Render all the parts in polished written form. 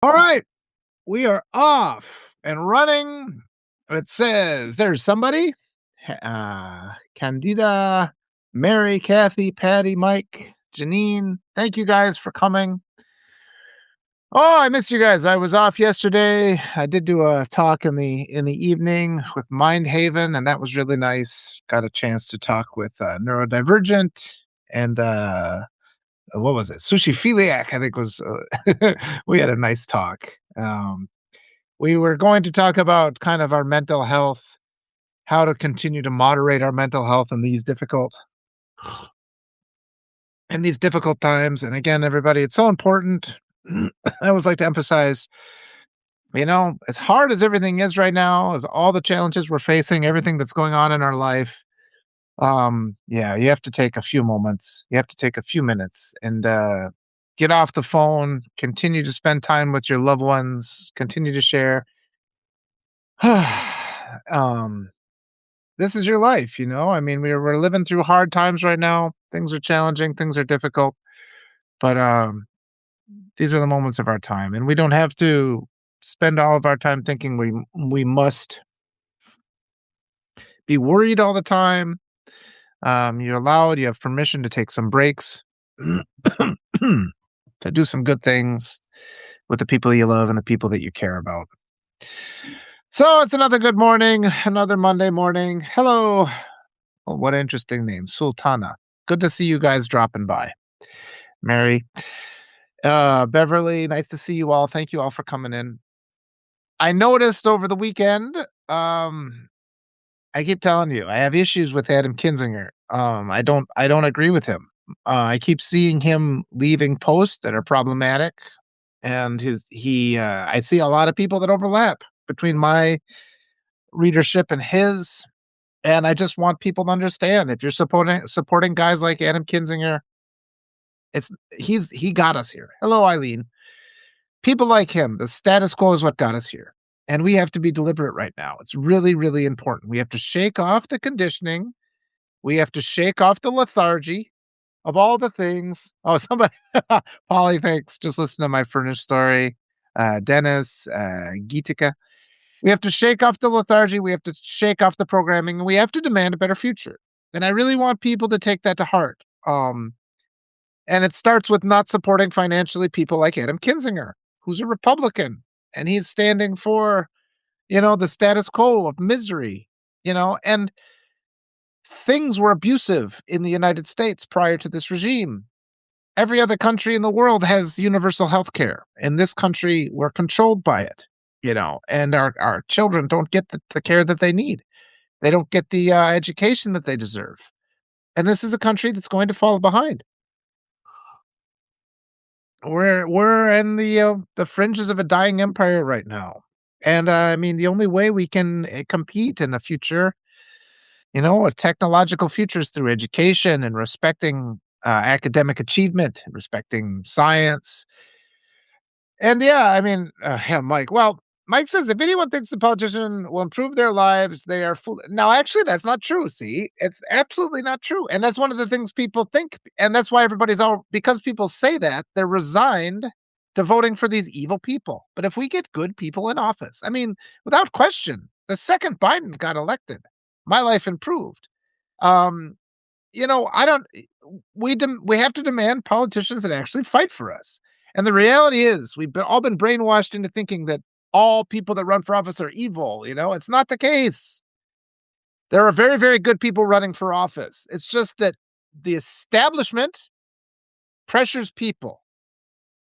All right, we are off and running. It says there's somebody. Candida, Mary, Kathy, Patty, Mike, Janine. Thank you guys for coming. Oh, I missed you guys. I was off yesterday. I did do a talk in the evening with Mind Haven, and that was really nice. Got a chance to talk with Neurodivergent and what was it? Sushi Philiac, I think was. We had a nice talk. We were going to talk about kind of our mental health, how to continue to moderate our mental health in these difficult times. And again, everybody, it's so important. I always like to emphasize, as hard as everything is right now, as all the challenges we're facing, everything that's going on in our life, yeah, you have to take a few moments. You have to take a few minutes and get off the phone, continue to spend time with your loved ones, continue to share. um, this is your life, I mean, we're living through hard times right now. Things are challenging, things are difficult, but these are the moments of our time, and we don't have to spend all of our time thinking we must be worried all the time. You're allowed, you have permission to take some breaks, to do some good things with the people you love and the people that you care about. So it's another good morning, another Monday morning. Hello. Oh, what an interesting name, Sultana. Good to see you guys dropping by. Mary, Beverly, nice to see you all. Thank you all for coming in. I noticed over the weekend, I keep telling you, I have issues with Adam Kinzinger. I don't agree with him. I keep seeing him leaving posts that are problematic, and I see a lot of people that overlap between my readership and his. And I just want people to understand, if you're supporting guys like Adam Kinzinger, he got us here. Hello, Eileen. People like him, the status quo is what got us here. And we have to be deliberate right now. It's really, really important. We have to shake off the conditioning. We have to shake off the lethargy of all the things. Oh, somebody, Polly, thanks. Just listen to my furnished story. Dennis, Gitika. We have to shake off the lethargy. We have to shake off the programming. And we have to demand a better future. And I really want people to take that to heart. And it starts with not supporting financially people like Adam Kinzinger, who's a Republican, and he's standing for, the status quo of misery, and things were abusive in the United States prior to this regime. Every other country in the world has universal health care. In this country, we're controlled by it, and our children don't get the care that they need. They don't get the education that they deserve. And this is a country that's going to fall behind. We're in the fringes of a dying empire right now. And I mean, the only way we can compete in the future, a technological future, is through education and respecting academic achievement and respecting science. And yeah, I mean, yeah, Mike. Well, Mike says if anyone thinks the politician will improve their lives, they are fool. Now, actually, that's not true. See, it's absolutely not true, and that's one of the things people think, and that's why everybody's all because people say that they're resigned to voting for these evil people. But if we get good people in office, I mean, without question, the second Biden got elected, my life improved. I don't. We have to demand politicians that actually fight for us. And the reality is, we've all been brainwashed into thinking that all people that run for office are evil. It's not the case. There are very, very good people running for office. It's just that the establishment pressures people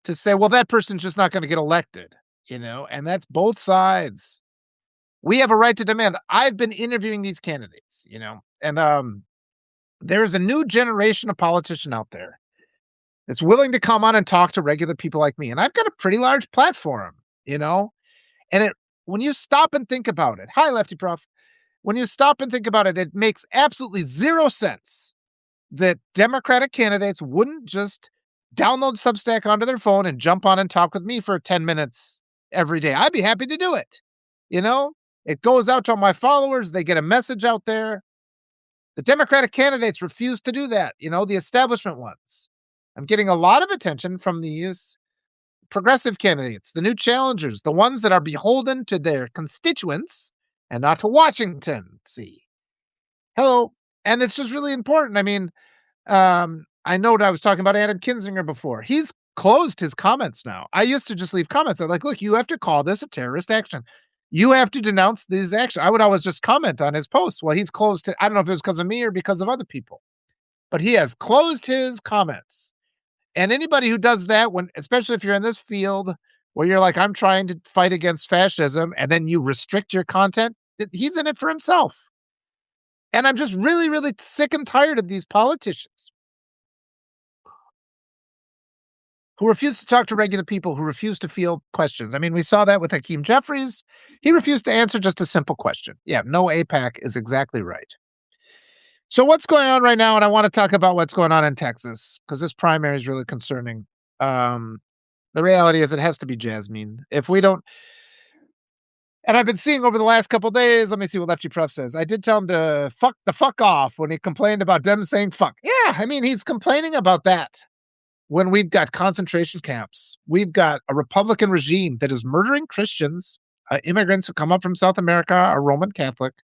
to say, well, that person's just not going to get elected, and that's both sides. We have a right to demand. I've been interviewing these candidates, and there is a new generation of politician out there that's willing to come on and talk to regular people like me. And I've got a pretty large platform, and when you stop and think about it, hi, Lefty Prof. When you stop and think about it, it makes absolutely zero sense that Democratic candidates wouldn't just download Substack onto their phone and jump on and talk with me for 10 minutes every day. I'd be happy to do it. It goes out to all my followers. They get a message out there. The Democratic candidates refuse to do that, the establishment ones. I'm getting a lot of attention from these progressive candidates, the new challengers, the ones that are beholden to their constituents and not to Washington. See, hello, and it's just really important. I mean, I know I was talking about Adam Kinzinger before. He's closed his comments now. I used to just leave comments. I'm like, look, you have to call this a terrorist action. You have to denounce these actions. I would always just comment on his posts. Well, he's closed it. I don't know if it was because of me or because of other people, but he has closed his comments. And anybody who does that, especially if you're in this field where you're like, I'm trying to fight against fascism, and then you restrict your content, he's in it for himself. And I'm just really, really sick and tired of these politicians who refuse to talk to regular people, who refuse to field questions. I mean, we saw that with Hakeem Jeffries. He refused to answer just a simple question. Yeah, no AIPAC is exactly right. So what's going on right now? And I want to talk about what's going on in Texas, because this primary is really concerning. The reality is it has to be Jasmine. If we don't, and I've been seeing over the last couple of days, let me see what Lefty Prof says. I did tell him to fuck off when he complained about them saying fuck. Yeah, I mean, he's complaining about that when we've got concentration camps. We've got a Republican regime that is murdering Christians, immigrants who come up from South America are Roman Catholic.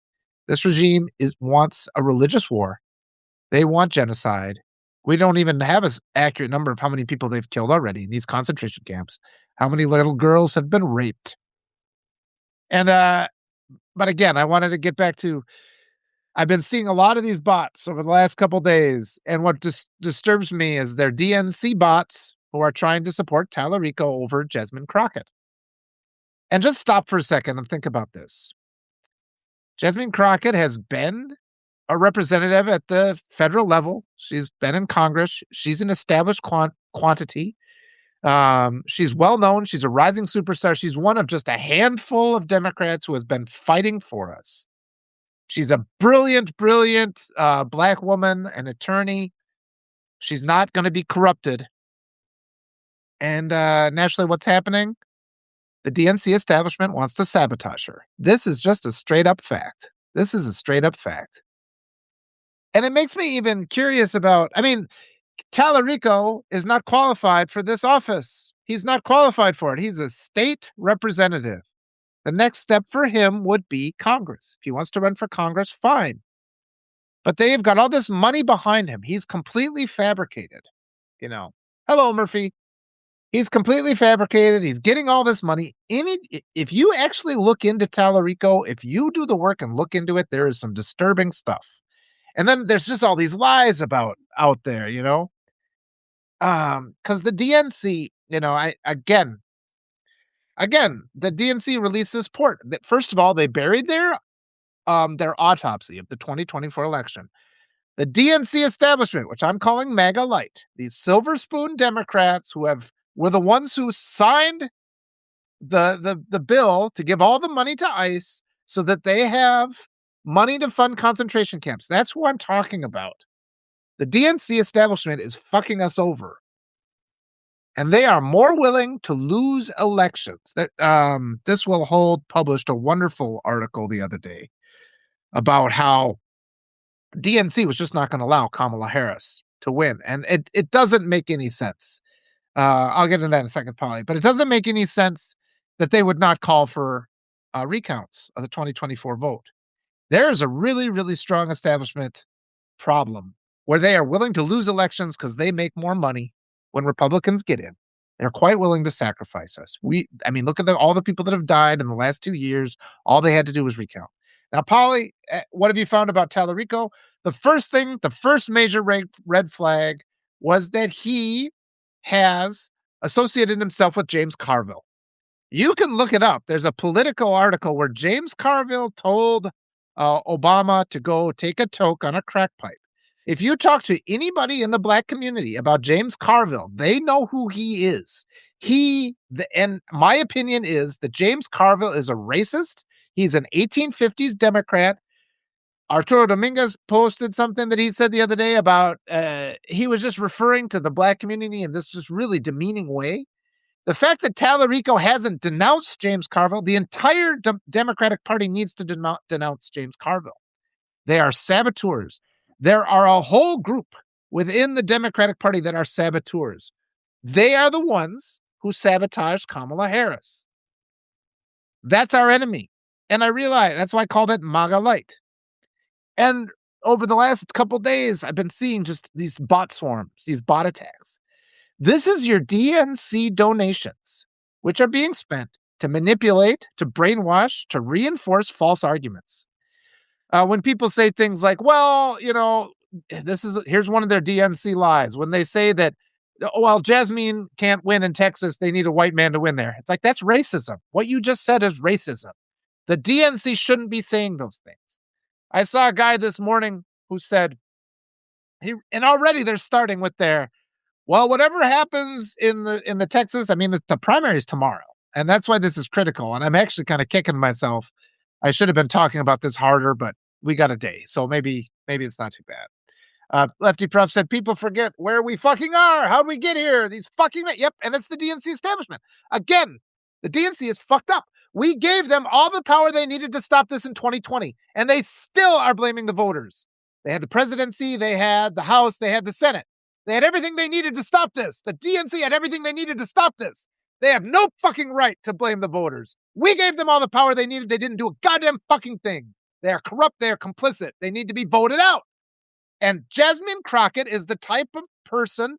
This regime wants a religious war. They want genocide. We don't even have an accurate number of how many people they've killed already in these concentration camps. How many little girls have been raped. And, but again, I wanted to get back to, I've been seeing a lot of these bots over the last couple of days. And what disturbs me is they're DNC bots who are trying to support Tallarico over Jasmine Crockett. And just stop for a second and think about this. Jasmine Crockett has been a representative at the federal level. She's been in Congress. She's an established quantity. She's well known. She's a rising superstar. She's one of just a handful of Democrats who has been fighting for us. She's a brilliant Black woman, an attorney. She's not going to be corrupted. And naturally, what's happening? The DNC establishment wants to sabotage her. This is just a straight up fact. This is a straight up fact. And it makes me even curious about, I mean, Tallarico is not qualified for this office. He's not qualified for it. He's a state representative. The next step for him would be Congress. If he wants to run for Congress, fine. But they've got all this money behind him. He's completely fabricated. You know, hello, Murphy. He's completely fabricated. He's getting all this money. If you actually look into Tallarico, if you do the work and look into it, there is some disturbing stuff. And then there's just all these lies out there, you know? Because the DNC, you know, again, the DNC released this report that, first of all, they buried their autopsy of the 2024 election. The DNC establishment, which I'm calling MAGA Lite, these silver spoon Democrats were the ones who signed the bill to give all the money to ICE so that they have money to fund concentration camps. That's who I'm talking about. The DNC establishment is fucking us over. And they are more willing to lose elections. That This Will Hold published a wonderful article the other day about how DNC was just not going to allow Kamala Harris to win. And it doesn't make any sense. I'll get into that in a second, Polly. But it doesn't make any sense that they would not call for recounts of the 2024 vote. There is a really, really strong establishment problem where they are willing to lose elections because they make more money when Republicans get in. They're quite willing to sacrifice us. Look at all the people that have died in the last 2 years. All they had to do was recount. Now, Polly, what have you found about Tallarico? The first major red flag was that he has associated himself with James Carville. You can look it up. There's a Politico article where James Carville told Obama to go take a toke on a crack pipe. If you talk to anybody in the Black community about James Carville, they know who he is. And my opinion is that James Carville is a racist. He's an 1850s Democrat. Arturo Dominguez posted something that he said the other day about he was just referring to the Black community in this just really demeaning way. The fact that Tallarico hasn't denounced James Carville, the entire Democratic Party needs to denounce James Carville. They are saboteurs. There are a whole group within the Democratic Party that are saboteurs. They are the ones who sabotaged Kamala Harris. That's our enemy. And I realize that's why I call that MAGA Lite. And over the last couple days, I've been seeing just these bot swarms, these bot attacks. This is your DNC donations, which are being spent to manipulate, to brainwash, to reinforce false arguments. When people say things like, well, here's one of their DNC lies. When they say that, oh, well, Jasmine can't win in Texas, they need a white man to win there. It's like, that's racism. What you just said is racism. The DNC shouldn't be saying those things. I saw a guy this morning who said, and already they're starting with their, well, whatever happens in the Texas, I mean, the primary is tomorrow. And that's why this is critical. And I'm actually kind of kicking myself. I should have been talking about this harder, but we got a day. So maybe it's not too bad. Lefty Prof said, people forget where we fucking are. How'd we get here? These fucking, yep. And it's the DNC establishment. Again, the DNC is fucked up. We gave them all the power they needed to stop this in 2020, and they still are blaming the voters. They had the presidency, they had the House, they had the Senate. They had everything they needed to stop this. The DNC had everything they needed to stop this. They have no fucking right to blame the voters. We gave them all the power they needed. They didn't do a goddamn fucking thing. They are corrupt. They are complicit. They need to be voted out. And Jasmine Crockett is the type of person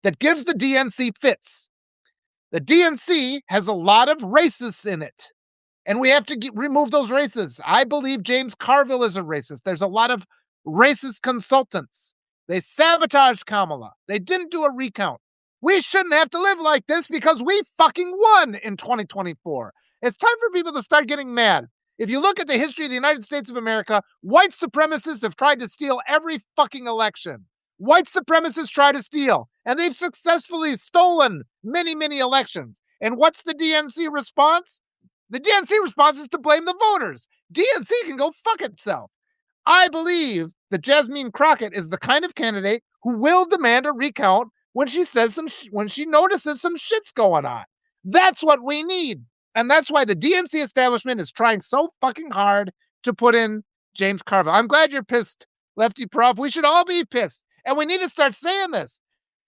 that gives the DNC fits. The DNC has a lot of racists in it, and we have to remove those racists. I believe James Carville is a racist. There's a lot of racist consultants. They sabotaged Kamala. They didn't do a recount. We shouldn't have to live like this because we fucking won in 2024. It's time for people to start getting mad. If you look at the history of the United States of America, white supremacists have tried to steal every fucking election. White supremacists try to steal, and they've successfully stolen many, many elections. And what's the DNC response? The DNC response is to blame the voters. DNC can go fuck itself. I believe that Jasmine Crockett is the kind of candidate who will demand a recount when she says when she notices some shit's going on. That's what we need. And that's why the DNC establishment is trying so fucking hard to put in James Carville. I'm glad you're pissed, Lefty Prof. We should all be pissed. And we need to start saying this.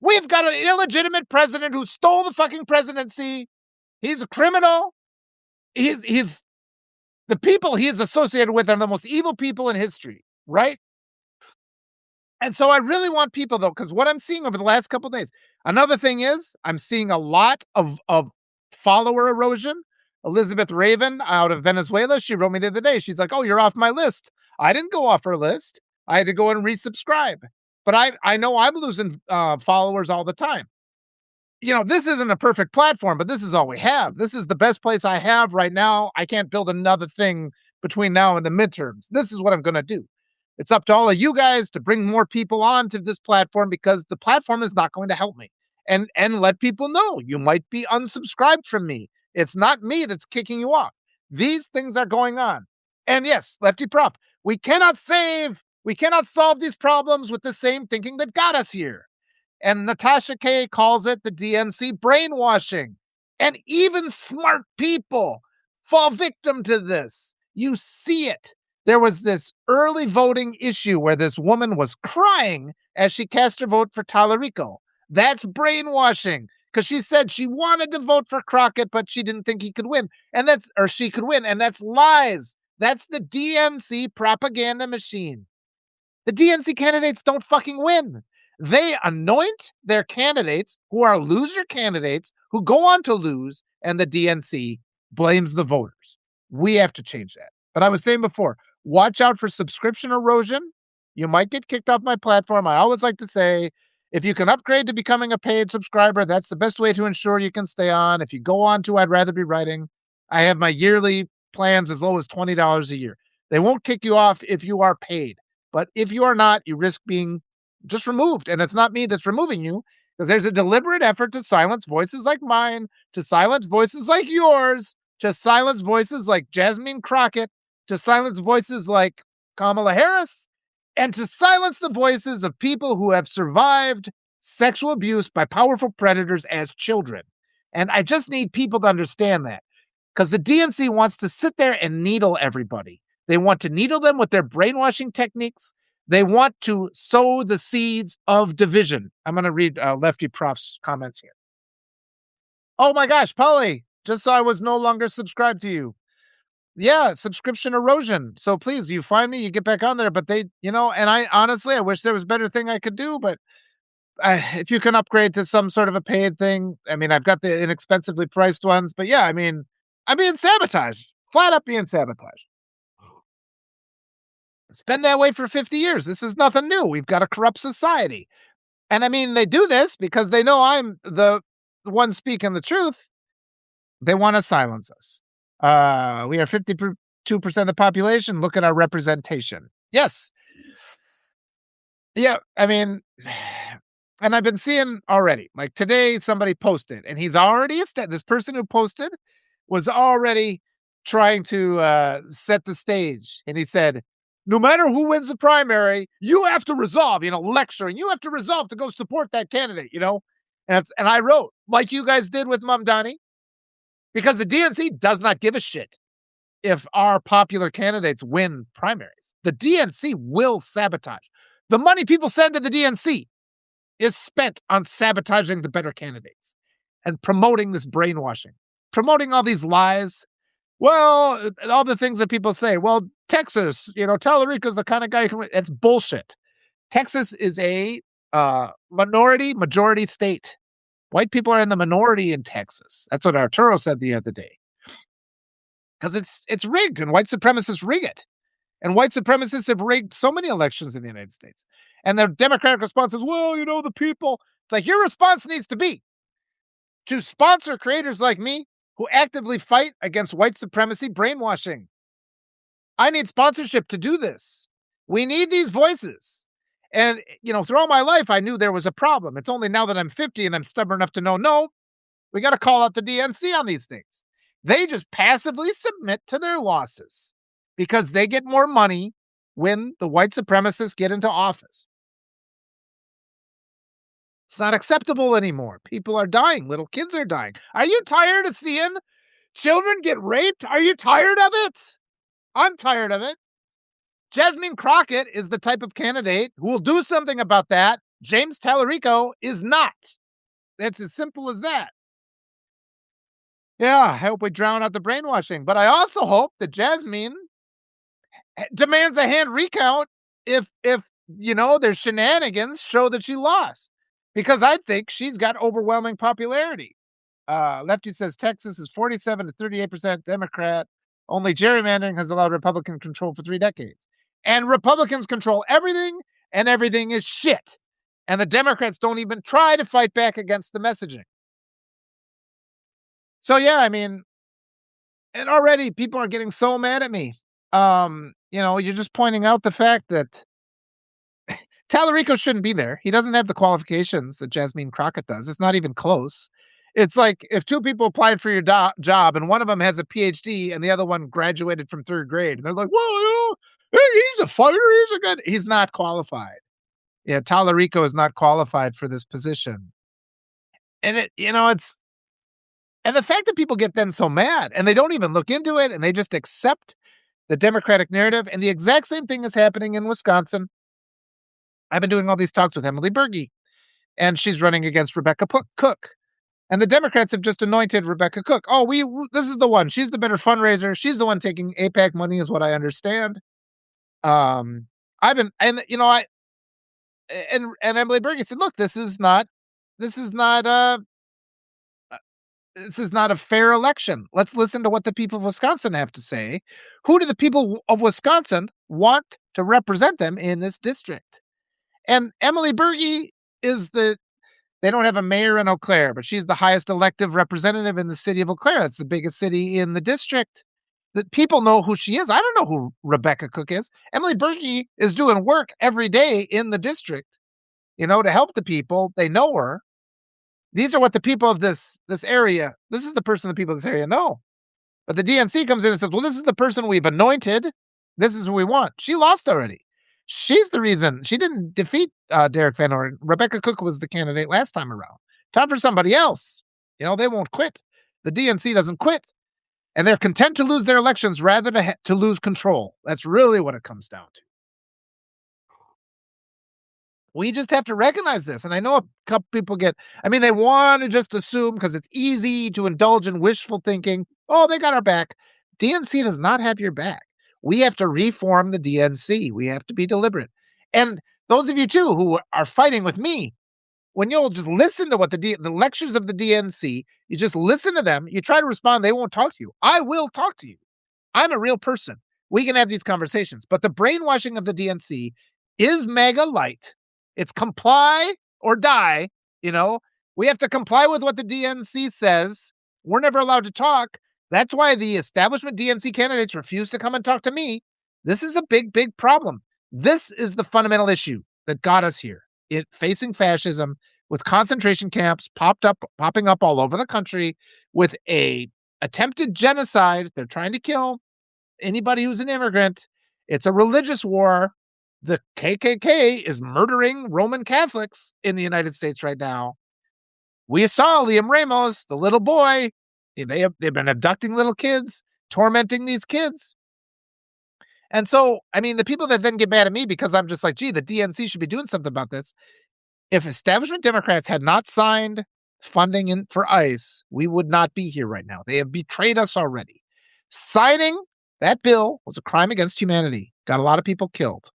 We've got an illegitimate president who stole the fucking presidency. He's a criminal. He's the people he is associated with are the most evil people in history, right? And so I really want people, though, because what I'm seeing over the last couple of days, another thing is I'm seeing a lot of follower erosion. Elizabeth Raven out of Venezuela, she wrote me the other day. She's like, oh, you're off my list. I didn't go off her list. I had to go and resubscribe. But I know I'm losing followers all the time. This isn't a perfect platform, but this is all we have. This is the best place I have right now. I can't build another thing between now and the midterms. This is what I'm going to do. It's up to all of you guys to bring more people onto this platform because the platform is not going to help me. And let people know you might be unsubscribed from me. It's not me that's kicking you off. These things are going on. And yes, Lefty Prof, we cannot solve these problems with the same thinking that got us here. And Natasha K calls it the DNC brainwashing. And even smart people fall victim to this. You see it. There was this early voting issue where this woman was crying as she cast her vote for Tallarico. That's brainwashing because she said she wanted to vote for Crockett, but she didn't think he could win. She could win. And that's lies. That's the DNC propaganda machine. The DNC candidates don't fucking win. They anoint their candidates who are loser candidates who go on to lose, and the DNC blames the voters. We have to change that. But I was saying before, watch out for subscription erosion. You might get kicked off my platform. I always like to say, if you can upgrade to becoming a paid subscriber, that's the best way to ensure you can stay on. If you go on to I'd Rather Be Writing, I have my yearly plans as low as $20 a year. They won't kick you off if you are paid. But if you are not, you risk being just removed. And it's not me that's removing you, because there's a deliberate effort to silence voices like mine, to silence voices like yours, to silence voices like Jasmine Crockett, to silence voices like Kamala Harris, and to silence the voices of people who have survived sexual abuse by powerful predators as children. And I just need people to understand that, because the DNC wants to sit there and needle everybody. They want to needle them with their brainwashing techniques. They want to sow the seeds of division. I'm going to read Lefty Prof's comments here. Oh my gosh, Polly, just so I was no longer subscribed to you. Yeah, subscription erosion. So please, you find me, you get back on there. But and I honestly, I wish there was a better thing I could do. But if you can upgrade to some sort of a paid thing, I mean, I've got the inexpensively priced ones. But yeah, I mean, I'm being sabotaged, flat up being sabotaged. It's been that way for 50 years. This is nothing new. We've got a corrupt society. And I mean, they do this because they know I'm the one speaking the truth. They want to silence us. We are 52% of the population. Look at our representation. Yes. Yeah. I mean, and I've been seeing already, like today, somebody posted, and he's already, this person who posted was already trying to set the stage. And he said, no matter who wins the primary, you have to resolve, lecturing. You have to resolve to go support that candidate. And I wrote, like you guys did with Mamdani, because the DNC does not give a shit if our popular candidates win primaries. The DNC will sabotage. The money people send to the DNC is spent on sabotaging the better candidates and promoting this brainwashing, promoting all these lies. Well, all the things that people say. Well, Texas, Tallarico's the kind of guy who can win. It's bullshit. Texas is a majority state. White people are in the minority in Texas. That's what Arturo said the other day. Because it's rigged, and white supremacists rig it. And white supremacists have rigged so many elections in the United States. And the Democratic response is, well, the people. It's like your response needs to be to sponsor creators like me who actively fight against white supremacy brainwashing. I need sponsorship to do this. We need these voices. And, through all my life, I knew there was a problem. It's only now that I'm 50 and I'm stubborn enough to know, no, we got to call out the DNC on these things. They just passively submit to their losses because they get more money when the white supremacists get into office. It's not acceptable anymore. People are dying. Little kids are dying. Are you tired of seeing children get raped? Are you tired of it? I'm tired of it. Jasmine Crockett is the type of candidate who will do something about that. James Tallarico is not. It's as simple as that. Yeah, I hope we drown out the brainwashing. But I also hope that Jasmine demands a hand recount if their shenanigans show that she lost. Because I think she's got overwhelming popularity. Lefty says Texas is 47 to 38% Democrat. Only gerrymandering has allowed Republican control for 3 decades. And Republicans control everything, and everything is shit. And the Democrats don't even try to fight back against the messaging. So, yeah, I mean, and already people are getting so mad at me. You're just pointing out the fact that Tallarico shouldn't be there. He doesn't have the qualifications that Jasmine Crockett does. It's not even close. It's like if 2 people applied for your job and one of them has a PhD and the other one graduated from 3rd grade. And they're like, well, he's a fighter. He's not qualified. Yeah, Tallarico is not qualified for this position. And and the fact that people get then so mad and they don't even look into it and they just accept the Democratic narrative. And the exact same thing is happening in Wisconsin. I've been doing all these talks with Emily Berge, and she's running against Rebecca Cook. And the Democrats have just anointed Rebecca Cook. Oh, this is the one. She's the better fundraiser. She's the one taking AIPAC money, is what I understand. Emily Berge said, "Look, this is not a fair election. Let's listen to what the people of Wisconsin have to say. Who do the people of Wisconsin want to represent them in this district?" And Emily Berge they don't have a mayor in Eau Claire, but she's the highest elective representative in the city of Eau Claire. That's the biggest city in the district. That people know who she is. I don't know who Rebecca Cook is. Emily Berge is doing work every day in the district, to help the people. They know her. These are what the people of this area, this is the person the people of this area know. But the DNC comes in and says, well, this is the person we've anointed. This is who we want. She lost already. She's the reason. She didn't defeat Derek Van Orden. Rebecca Cook was the candidate last time around. Time for somebody else. They won't quit. The DNC doesn't quit. And they're content to lose their elections rather than to lose control. That's really what it comes down to. We just have to recognize this. And I know a couple people they want to just assume because it's easy to indulge in wishful thinking. Oh, they got our back. DNC does not have your back. We have to reform the DNC. We have to be deliberate. And those of you too who are fighting with me, when you'll just listen to what the lectures of the DNC, you just listen to them, you try to respond, they won't talk to you. I will talk to you. I'm a real person. We can have these conversations. But the brainwashing of the DNC is MAGA Lite. It's comply or die. We have to comply with what the DNC says. We're never allowed to talk. That's why the establishment DNC candidates refuse to come and talk to me. This is a big, big problem. This is the fundamental issue that got us here. Facing fascism with concentration camps popping up all over the country with a attempted genocide. They're trying to kill anybody who's an immigrant. It's a religious war. The KKK is murdering Roman Catholics in the United States right now. We saw Liam Ramos, the little boy. They've been abducting little kids, tormenting these kids. And so, the people that then get mad at me because I'm just like, gee, the DNC should be doing something about this. If establishment Democrats had not signed funding for ICE, we would not be here right now. They have betrayed us already. Signing that bill was a crime against humanity. Got a lot of people killed.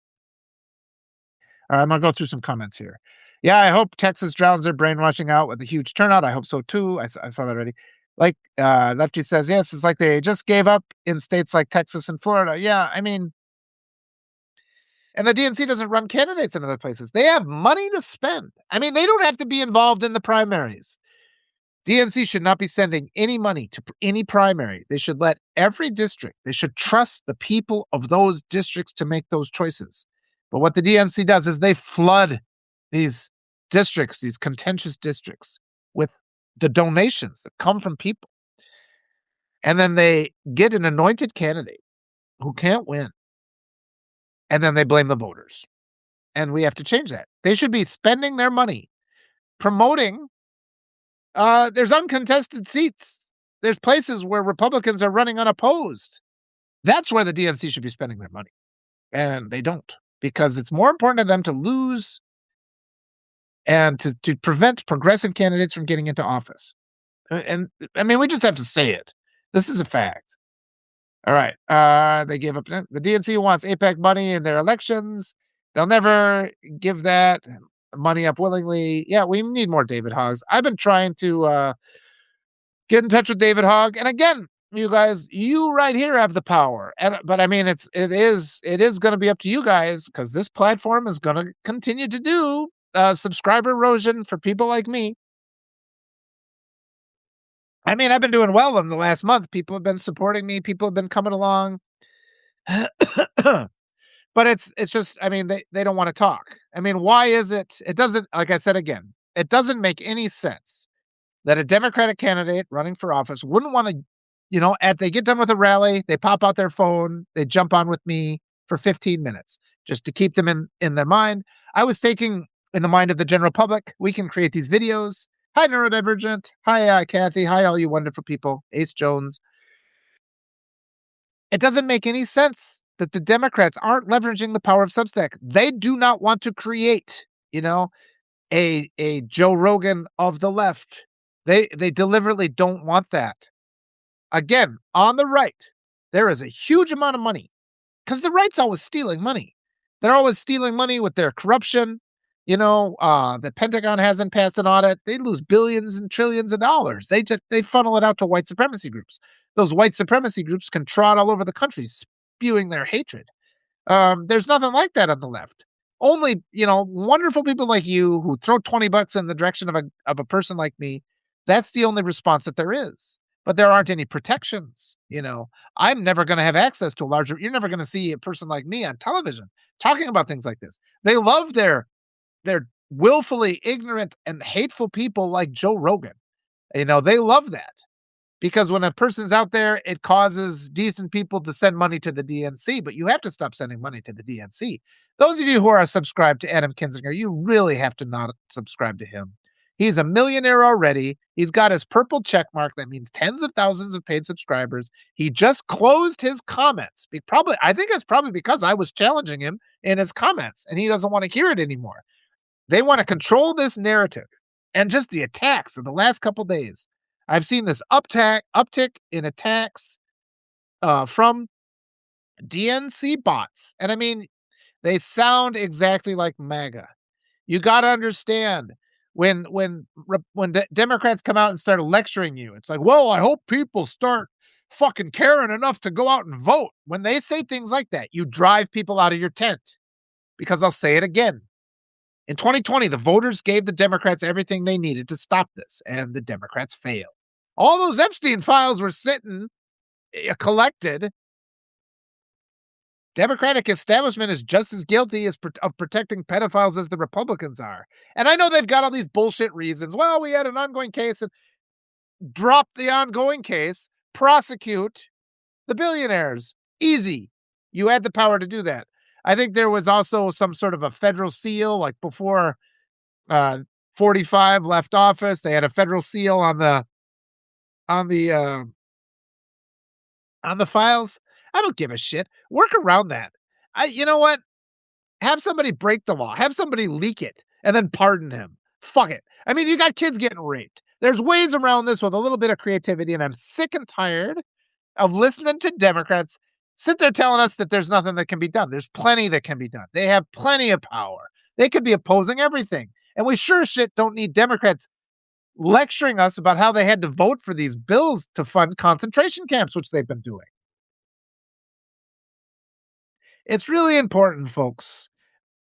All right, I'm going to go through some comments here. Yeah, I hope Texas drowns their brainwashing out with a huge turnout. I hope so, too. I saw that already. Like Lefty says, yes, it's like they just gave up in states like Texas and Florida. Yeah, and the DNC doesn't run candidates in other places. They have money to spend. They don't have to be involved in the primaries. DNC should not be sending any money to any primary. They should let every district, they should trust the people of those districts to make those choices. But what the DNC does is they flood these districts, these contentious districts, with the donations that come from people. And then they get an anointed candidate who can't win. And then they blame the voters. And we have to change that. They should be spending their money promoting. There's uncontested seats. There's places where Republicans are running unopposed. That's where the DNC should be spending their money. And they don't, because it's more important to them to lose and to prevent progressive candidates from getting into office. And we just have to say it. This is a fact. All right. They gave up. The DNC wants APAC money in their elections. They'll never give that money up willingly. Yeah, we need more David Hoggs. I've been trying to get in touch with David Hogg. And again, you guys, you right here have the power. But it is going to be up to you guys, because this platform is going to continue to do subscriber erosion for people like me. I've been doing well in the last month. People have been supporting me. People have been coming along. But it's just, they don't want to talk. Why is it? It doesn't, like I said again, it doesn't make any sense that a Democratic candidate running for office wouldn't want to, they get done with a rally, they pop out their phone, they jump on with me for 15 minutes just to keep them in their mind. I was taking in the mind of the general public. We can create these videos. Hi, Neurodivergent. Hi, Kathy. Hi, all you wonderful people. Ace Jones. It doesn't make any sense that the Democrats aren't leveraging the power of Substack. They do not want to create, a Joe Rogan of the left. They deliberately don't want that. Again, on the right, there is a huge amount of money, because the right's always stealing money. They're always stealing money with their corruption. The Pentagon hasn't passed an audit. They lose billions and trillions of dollars. They funnel it out to white supremacy groups. Those white supremacy groups can trot all over the country, spewing their hatred. There's nothing like that on the left. Only, wonderful people like you who throw $20 in the direction of a person like me. That's the only response that there is. But there aren't any protections. I'm never going to have access to you're never going to see a person like me on television talking about things like this. They love their willfully ignorant and hateful people like Joe Rogan. They love that, because when a person's out there, it causes decent people to send money to the DNC, but you have to stop sending money to the DNC. Those of you who are subscribed to Adam Kinzinger, you really have to not subscribe to him. He's a millionaire already. He's got his purple check mark. That means tens of thousands of paid subscribers. He just closed his comments. I think it's probably because I was challenging him in his comments, and he doesn't want to hear it anymore. They want to control this narrative and just the attacks of the last couple days. I've seen this uptick in attacks from DNC bots. And I mean, they sound exactly like MAGA. You got to understand when Democrats come out and start lecturing you, it's like, well, I hope people start fucking caring enough to go out and vote. When they say things like that, you drive people out of your tent, because I'll say it again. In 2020, the voters gave the Democrats everything they needed to stop this, and the Democrats failed. All those Epstein files were sitting, collected. Democratic establishment is just as guilty of protecting pedophiles as the Republicans are. And I know they've got all these bullshit reasons. Well, we had an ongoing case, and drop the ongoing case, prosecute the billionaires. Easy. You had the power to do that. I think there was also some sort of a federal seal, like before 45 left office, they had a federal seal on the files. I don't give a shit. Work around that. You know what? Have somebody break the law. Have somebody leak it and then pardon him. Fuck it. I mean, you got kids getting raped. There's ways around this with a little bit of creativity, and I'm sick and tired of listening to Democrats sit there telling us that there's nothing that can be done. There's plenty that can be done. They have plenty of power. They could be opposing everything. And we sure shit don't need Democrats lecturing us about how they had to vote for these bills to fund concentration camps, which they've been doing. It's really important, folks,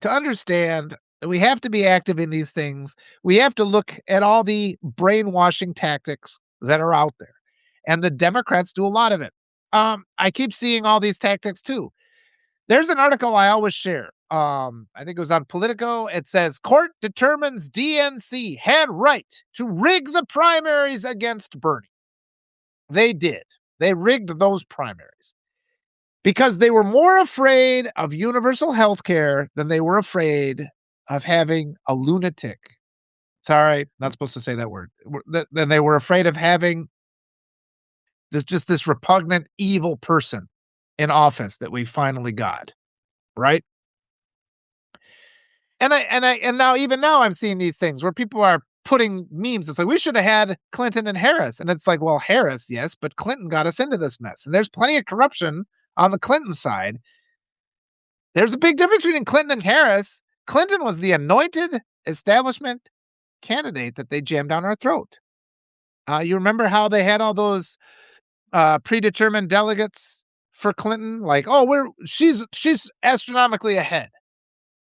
to understand that we have to be active in these things. We have to look at all the brainwashing tactics that are out there. And the Democrats do a lot of it. I keep seeing all these tactics too. There's an article I always share. I think it was on Politico. It says, court determines DNC had right to rig the primaries against Bernie. They did. They rigged those primaries because they were more afraid of universal health care than they were afraid of having a lunatic. Sorry, not supposed to say that word. Then they were afraid of having this repugnant, evil person in office that we finally got, right? And now I'm seeing these things where people are putting memes. It's like, we should have had Clinton and Harris. And it's like, well, Harris, yes, but Clinton got us into this mess. And there's plenty of corruption on the Clinton side. There's a big difference between Clinton and Harris. Clinton was the anointed establishment candidate that they jammed down our throat. You remember how they had all those predetermined delegates for Clinton? Like, oh, she's astronomically ahead.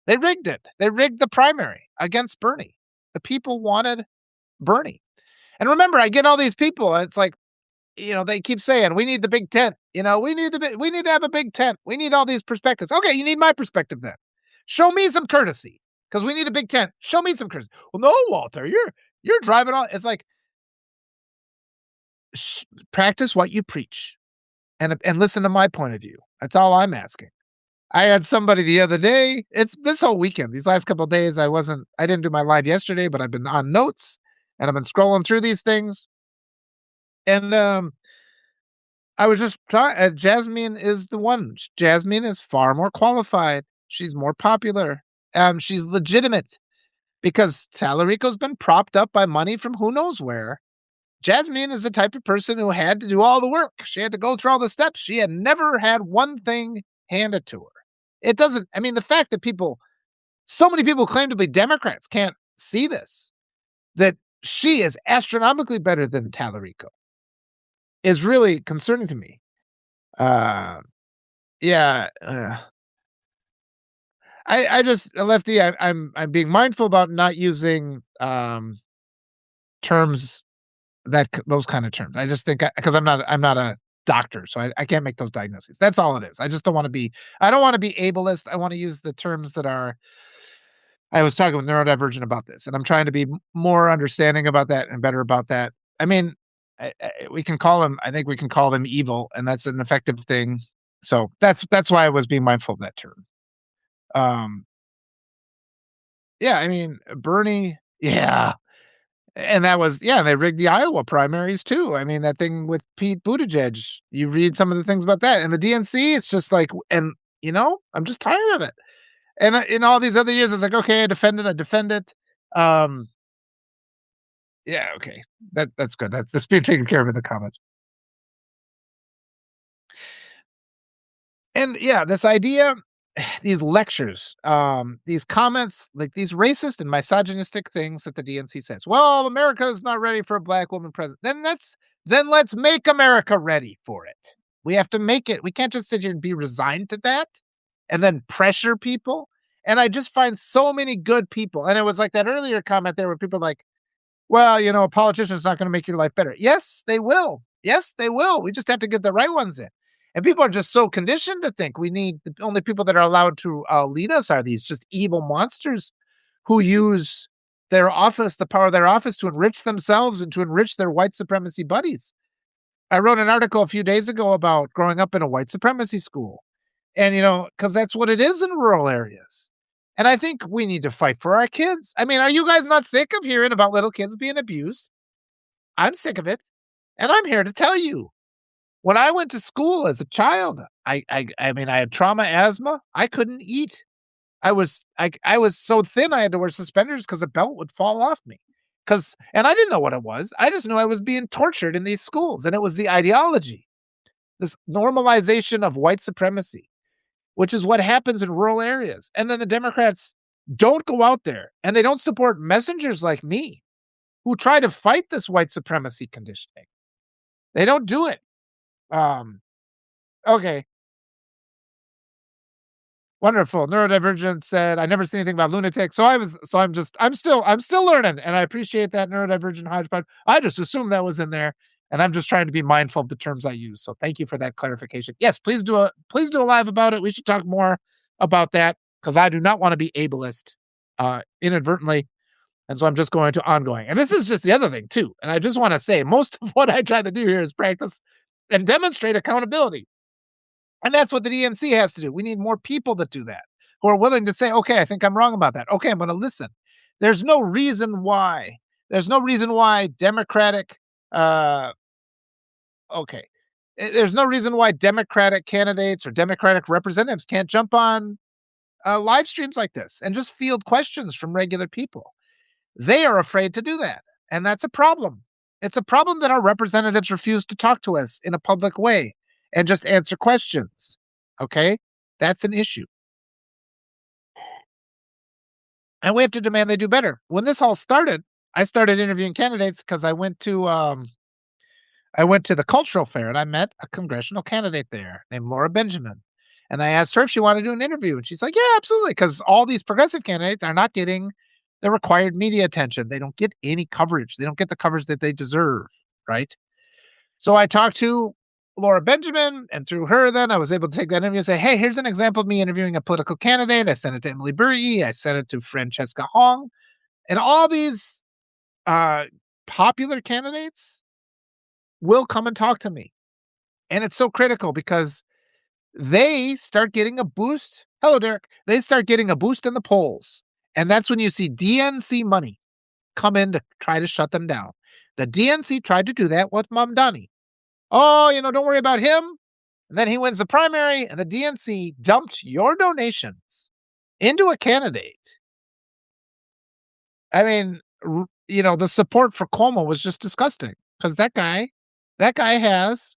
They rigged it. They rigged the primary against Bernie. The people wanted Bernie. And remember, I get all these people, and it's like, they keep saying, we need the big tent. We need to have a big tent. We need all these perspectives. Okay, you need my perspective then. Show me some courtesy, because we need a big tent. Show me some courtesy. Well, no, Walter, you're driving on. It's like, practice what you preach, and listen to my point of view. That's all I'm asking. I had somebody the other day. It's this whole weekend. These last couple of days, I didn't do my live yesterday, but I've been on notes and I've been scrolling through these things. And I was just trying. Jasmine is the one. Jasmine is far more qualified. She's more popular. She's legitimate because Tallarico's been propped up by money from who knows where. Jasmine is the type of person who had to do all the work. She had to go through all the steps. She had never had one thing handed to her. The fact that so many people claim to be Democrats can't see this, that she is astronomically better than Tallarico, is really concerning to me. I just, Lefty, I'm being mindful about not using terms those kind of terms. I just think, because I'm not a doctor, so I can't make those diagnoses. That's all it is. I just don't want to be ableist. I want to use the terms that are. I was talking with neurodivergent about this, and I'm trying to be more understanding about that and better about that. I mean, we can call them. I think we can call them evil, and that's an effective thing. So that's why I was being mindful of that term. Bernie, yeah. And that was, they rigged the Iowa primaries too. I mean, that thing with Pete Buttigieg, you read some of the things about that. And the DNC, it's just like, I'm just tired of it. And in all these other years, it's like, okay, I defend it. Um, yeah, okay, that's good. That's being taken care of in the comments. And yeah, this idea, these lectures, these comments, like these racist and misogynistic things that the DNC says. Well, America is not ready for a black woman president. Then let's make America ready for it. We have to make it. We can't just sit here and be resigned to that and then pressure people. And I just find so many good people. And it was like that earlier comment there where people are like, well, a politician's not going to make your life better. Yes, they will. Yes, they will. We just have to get the right ones in. And people are just so conditioned to think we need the only people that are allowed to lead us are these just evil monsters who use their office, the power of their office, to enrich themselves and to enrich their white supremacy buddies. I wrote an article a few days ago about growing up in a white supremacy school. And, because that's what it is in rural areas. And I think we need to fight for our kids. I mean, are you guys not sick of hearing about little kids being abused? I'm sick of it. And I'm here to tell you. When I went to school as a child, I mean, I had trauma asthma. I couldn't eat. I was so thin I had to wear suspenders because a belt would fall off me. And I didn't know what it was. I just knew I was being tortured in these schools. And it was the ideology, this normalization of white supremacy, which is what happens in rural areas. And then the Democrats don't go out there and they don't support messengers like me who try to fight this white supremacy conditioning. They don't do it. Um, okay. Wonderful. Neurodivergent said, I never see anything about lunatic. I'm still learning. And I appreciate that neurodivergent hodgepodge. I just assumed that was in there. And I'm just trying to be mindful of the terms I use. So thank you for that clarification. Yes, please do a live about it. We should talk more about that because I do not want to be ableist inadvertently. And so I'm just going to ongoing. And this is just the other thing too. And I just want to say most of what I try to do here is practice and demonstrate accountability. And that's what the DNC has to do. We need more people that do that, who are willing to say, okay, I think I'm wrong about that. Okay, I'm going to listen. There's no reason why. There's no reason why Democratic, uh, okay. There's no reason why Democratic candidates or Democratic representatives can't jump on live streams like this and just field questions from regular people. They are afraid to do that. And that's a problem. It's a problem that our representatives refuse to talk to us in a public way and just answer questions. Okay? That's an issue. And we have to demand they do better. When this all started, I started interviewing candidates because I went to the cultural fair and I met a congressional candidate there named Laura Benjamin. And I asked her if she wanted to do an interview. And she's like, yeah, absolutely. Because all these progressive candidates are not getting the required media attention. They don't get any coverage. They don't get the coverage that they deserve. Right. So I talked to Laura Benjamin, and through her, then I was able to take that interview and say, hey, here's an example of me interviewing a political candidate. I sent it to Emily Burry. I sent it to Francesca Hong. And all these uh, popular candidates will come and talk to me. And it's so critical because they start getting a boost. Hello, Derek. They start getting a boost in the polls. And that's when you see DNC money come in to try to shut them down. The DNC tried to do that with Mamdani. Oh, don't worry about him. And then he wins the primary, and the DNC dumped your donations into a candidate. I mean, the support for Cuomo was just disgusting because that guy has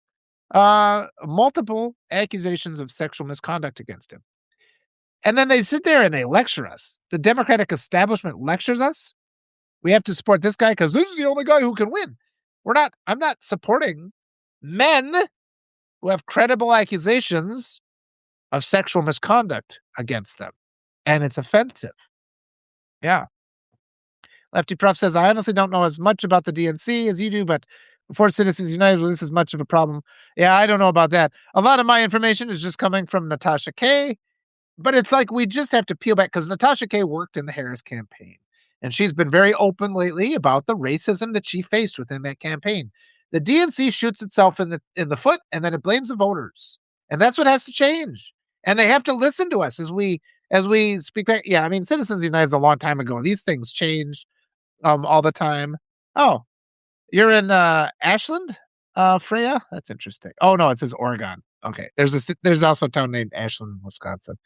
multiple accusations of sexual misconduct against him. And then they sit there and they lecture us. The Democratic establishment lectures us. We have to support this guy because this is the only guy who can win. I'm not supporting men who have credible accusations of sexual misconduct against them. And it's offensive. Yeah. Lefty Prof says, I honestly don't know as much about the DNC as you do, but before Citizens United, this is much of a problem. Yeah, I don't know about that. A lot of my information is just coming from Natasha Kaye, but it's like we just have to peel back because Natasha Kaye worked in the Harris campaign, and she's been very open lately about the racism that she faced within that campaign. The DNC shoots itself in the foot, and then it blames the voters, and that's what has to change. And they have to listen to us as we speak back. Yeah, I mean, Citizens United is a long time ago. These things change all the time. Oh, you're in Ashland, Freya? That's interesting. Oh no, it says Oregon. Okay. There's also a town named Ashland, Wisconsin.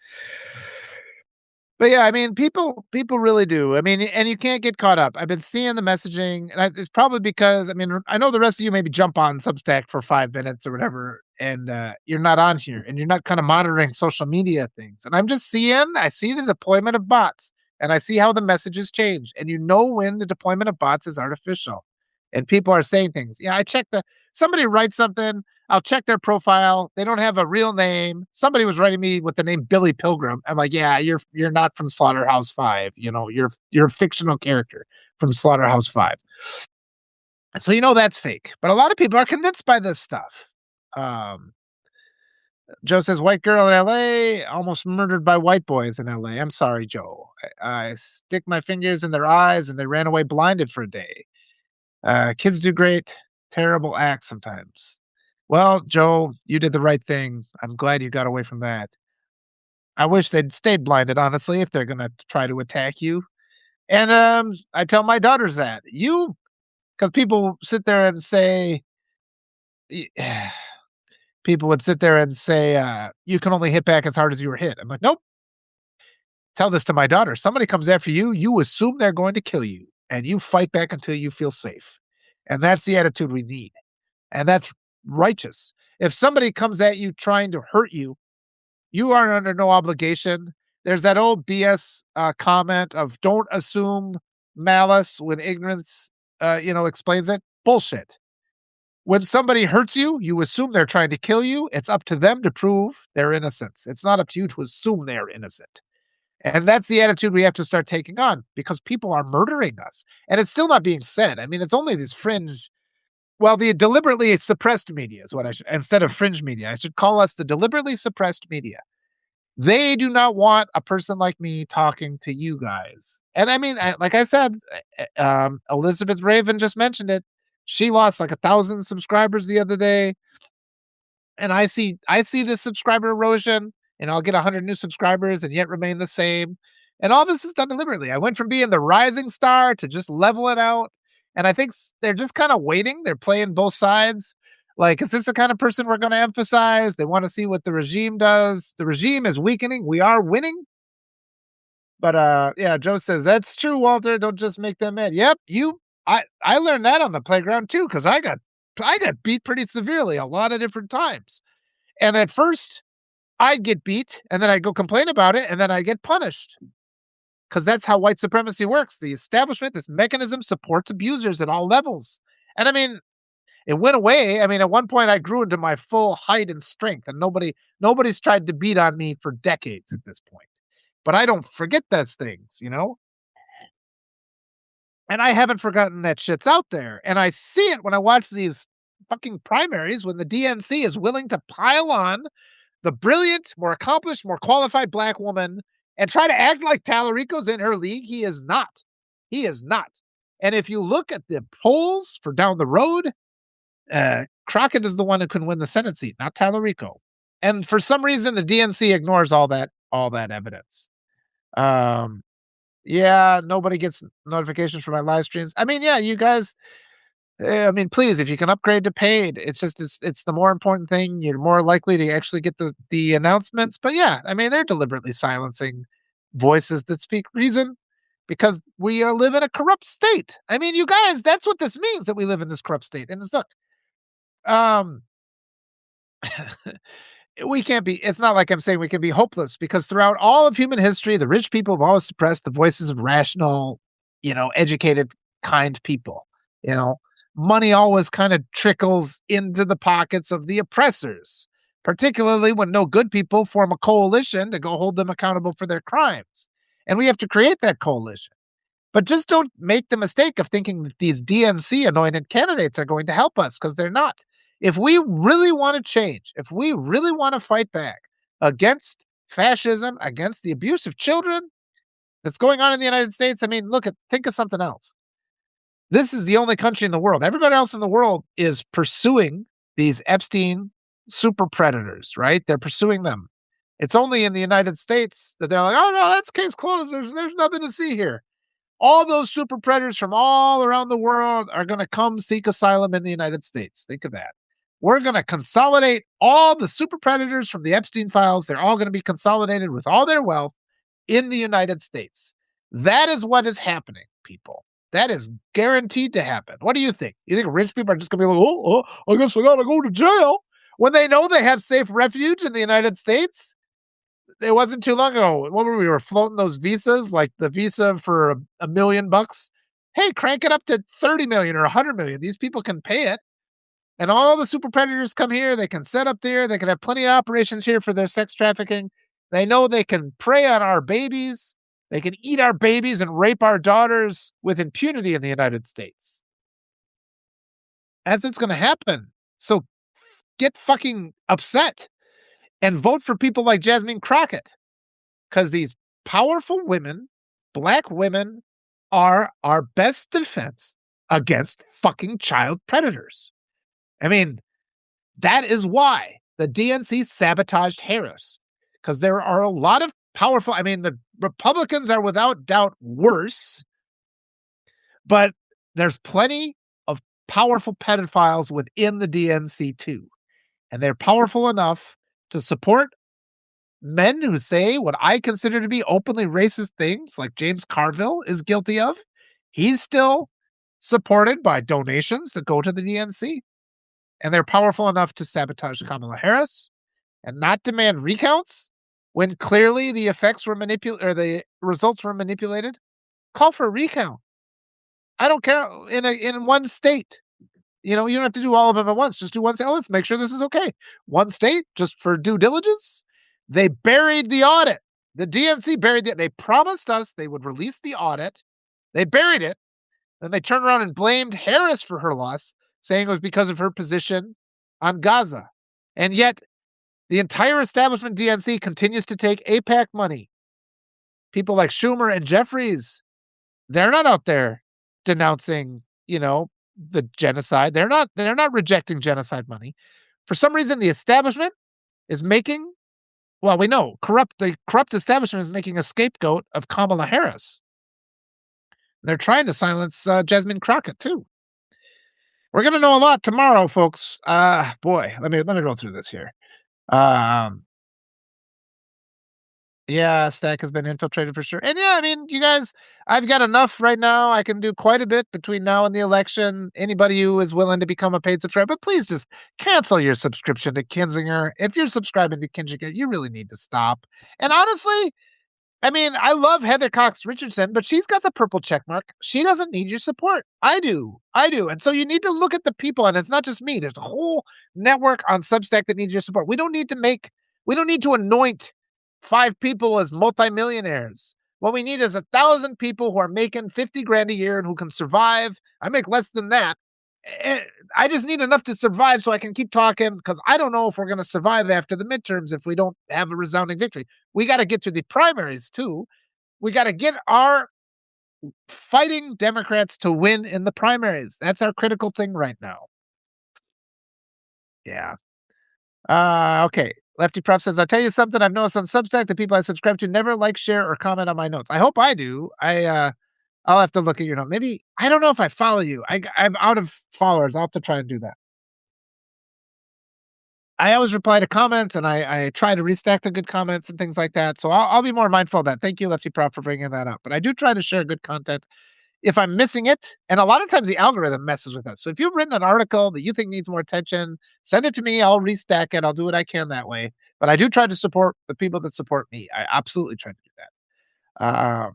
But yeah, I mean, people really do. I mean, and you can't get caught up. I've been seeing the messaging, and it's probably because I mean, I know the rest of you maybe jump on Substack for 5 minutes or whatever, and you're not on here, and you're not kind of monitoring social media things. And I'm just seeing, I see the deployment of bots, and I see how the messages change, and you know when the deployment of bots is artificial, and people are saying things. Yeah, I checked somebody writes something. I'll check their profile. They don't have a real name. Somebody was writing me with the name Billy Pilgrim. I'm like, yeah, you're not from Slaughterhouse Five. You know, you're a fictional character from Slaughterhouse Five. So you know that's fake. But a lot of people are convinced by this stuff. Um, Joe says white girl in LA almost murdered by white boys in LA. I'm sorry, Joe. I stick my fingers in their eyes and they ran away blinded for a day. Kids do great, terrible acts sometimes. Well, Joe, you did the right thing. I'm glad you got away from that. I wish they'd stayed blinded, honestly, if they're gonna try to attack you. And I tell my daughters that because people sit there and say, people would sit there and say, you can only hit back as hard as you were hit. I'm like, nope. Tell this to my daughter. Somebody comes after you, you assume they're going to kill you, and you fight back until you feel safe. And that's the attitude we need. And that's righteous. If somebody comes at you trying to hurt you, you are under no obligation. There's that old BS comment of don't assume malice when ignorance, explains it. Bullshit. When somebody hurts you, you assume they're trying to kill you. It's up to them to prove their innocence. It's not up to you to assume they're innocent. And that's the attitude we have to start taking on because people are murdering us. And it's still not being said. I mean, it's only these fringe, well, the deliberately suppressed media is what I should, instead of fringe media, I should call us the deliberately suppressed media. They do not want a person like me talking to you guys. And I mean, like I said, Elizabeth Raven just mentioned it. She lost like 1,000 subscribers the other day. And I see this subscriber erosion and I'll get 100 new subscribers and yet remain the same. And all this is done deliberately. I went from being the rising star to just level it out. And I think they're just kind of waiting. They're playing both sides. Like, is this the kind of person we're going to emphasize? They want to see what the regime does. The regime is weakening. We are winning. But yeah, Joe says, that's true, Walter. Don't just make them mad. Yep, I learned that on the playground too, because I got beat pretty severely a lot of different times. And at first, I'd get beat, and then I'd go complain about it, and then I'd get punished. Because that's how white supremacy works. The establishment, this mechanism, supports abusers at all levels. And I mean, it went away. I mean, at one point, I grew into my full height and strength, and nobody's tried to beat on me for decades at this point. But I don't forget those things, you know? And I haven't forgotten that shit's out there. And I see it when I watch these fucking primaries when the DNC is willing to pile on the brilliant, more accomplished, more qualified black woman and try to act like Tallarico's in her league. He is not. He is not. And if you look at the polls for down the road, Crockett is the one who can win the Senate seat, not Tallarico. And for some reason, the DNC ignores all that evidence. Yeah, nobody gets notifications for my live streams. I mean, yeah, you guys, I mean, please, if you can upgrade to paid, it's the more important thing. You're more likely to actually get the announcements. But yeah, I mean, they're deliberately silencing voices that speak reason because we live in a corrupt state. I mean, you guys, that's what this means, that we live in this corrupt state. And it's look, um, it's not like I'm saying we can be hopeless because throughout all of human history, the rich people have always suppressed the voices of rational, educated, kind people. Money always kind of trickles into the pockets of the oppressors, particularly when no good people form a coalition to go hold them accountable for their crimes. And we have to create that coalition. But just don't make the mistake of thinking that these DNC anointed candidates are going to help us, because they're not. If we really want to change, if we really want to fight back against fascism, against the abuse of children that's going on in the United States, I mean, think of something else. This is the only country in the world. Everybody else in the world is pursuing these Epstein super predators, right? They're pursuing them. It's only in the United States that they're like, oh, no, that's case closed. There's nothing to see here. All those super predators from all around the world are going to come seek asylum in the United States. Think of that. We're going to consolidate all the super predators from the Epstein files. They're all going to be consolidated with all their wealth. in the United States. That is what is happening, people. That is guaranteed to happen. What do you think? You think rich people are just going to be like, I guess I got to go to jail when they know they have safe refuge in the United States? It wasn't too long ago. When we were floating those visas, like the visa for $1 million. Hey, crank it up to 30 million or 100 million. These people can pay it. And all the super predators come here. They can set up there. They can have plenty of operations here for their sex trafficking. They know they can prey on our babies. They can eat our babies and rape our daughters with impunity in the United States. That's what's going to happen. So get fucking upset and vote for people like Jasmine Crockett, because these powerful women, black women, are our best defense against fucking child predators. I mean, that is why the DNC sabotaged Harris, because there are a lot of powerful, I mean, the Republicans are without doubt worse, but there's plenty of powerful pedophiles within the DNC too. And they're powerful enough to support men who say what I consider to be openly racist things, like James Carville is guilty of. He's still supported by donations that go to the DNC. And they're powerful enough to sabotage Kamala Harris and not demand recounts when clearly the effects were manipulated, or the results were manipulated. Call for a recount. I don't care in one state. You don't have to do all of them at once. Just do one state. Let's make sure this is okay. One state, just for due diligence. They buried the audit. The DNC buried it. They promised us they would release the audit. They buried it. Then they turned around and blamed Harris for her loss, saying it was because of her position on Gaza. And yet, the entire establishment DNC continues to take AIPAC money. People like Schumer and Jeffries, they're not out there denouncing, the genocide. They're not rejecting genocide money. For some reason, the establishment is making, well, we know, the corrupt establishment is making a scapegoat of Kamala Harris. They're trying to silence Jasmine Crockett, too. We're going to know a lot tomorrow, folks. Boy, let me roll through this here. Yeah, Stack has been infiltrated for sure. And yeah, I mean, you guys, I've got enough right now. I can do quite a bit between now and the election. Anybody who is willing to become a paid subscriber, but please just cancel your subscription to Kinzinger. If you're subscribing to Kinzinger, you really need to stop. And honestly, I mean, I love Heather Cox Richardson, but she's got the purple check mark. She doesn't need your support. I do. And so you need to look at the people, and it's not just me. There's a whole network on Substack that needs your support. We don't need to anoint 5 people as multimillionaires. What we need is 1,000 people who are making 50 grand a year and who can survive. I make less than that. I just need enough to survive so I can keep talking, because I don't know if we're going to survive after the midterms if we don't have a resounding victory. We got to get to the primaries too. We got to get our fighting Democrats to win in the primaries. That's our critical thing right now. Yeah. Okay. Lefty Prof says, I'll tell you something I've noticed on Substack. The people I subscribe to never like, share, or comment on my notes. I hope I do. I'll have to look at your note. Maybe, I don't know if I follow you. I'm out of followers. I'll have to try and do that. I always reply to comments, and I try to restack the good comments and things like that. So I'll be more mindful of that. Thank you, Lefty Prof, for bringing that up. But I do try to share good content if I'm missing it. And a lot of times the algorithm messes with us. So if you've written an article that you think needs more attention, send it to me. I'll restack it. I'll do what I can that way. But I do try to support the people that support me. I absolutely try to do that.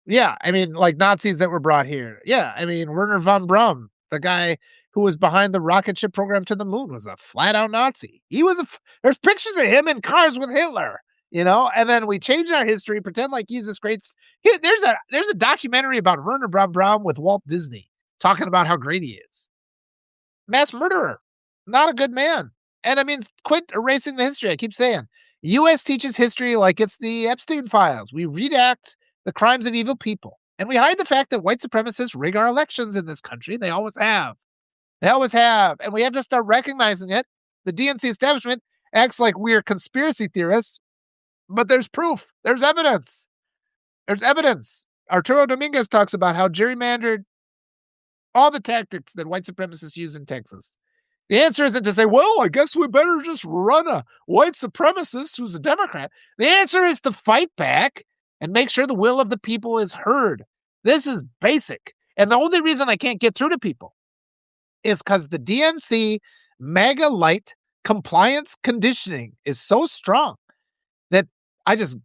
Yeah, I mean, like Nazis that were brought here. Yeah, I mean, Werner von Braun, the guy who was behind the rocket ship program to the moon, was a flat-out Nazi. There's pictures of him in cars with Hitler, and then we change our history, pretend like he's this great. There's a documentary about Werner von Braun with Walt Disney talking about how great he is. Mass murderer, not a good man. And I mean, quit erasing the history. I keep saying, U.S. teaches history like it's the Epstein files. We redact the crimes of evil people. And we hide the fact that white supremacists rig our elections in this country. They always have. And we have to start recognizing it. The DNC establishment acts like we're conspiracy theorists, but there's proof. There's evidence. Arturo Dominguez talks about how gerrymandered all the tactics that white supremacists use in Texas. The answer isn't to say, well, I guess we better just run a white supremacist who's a Democrat. The answer is to fight back and make sure the will of the people is heard. This is basic. And the only reason I can't get through to people is because the DNC MAGA Lite compliance conditioning is so strong that I just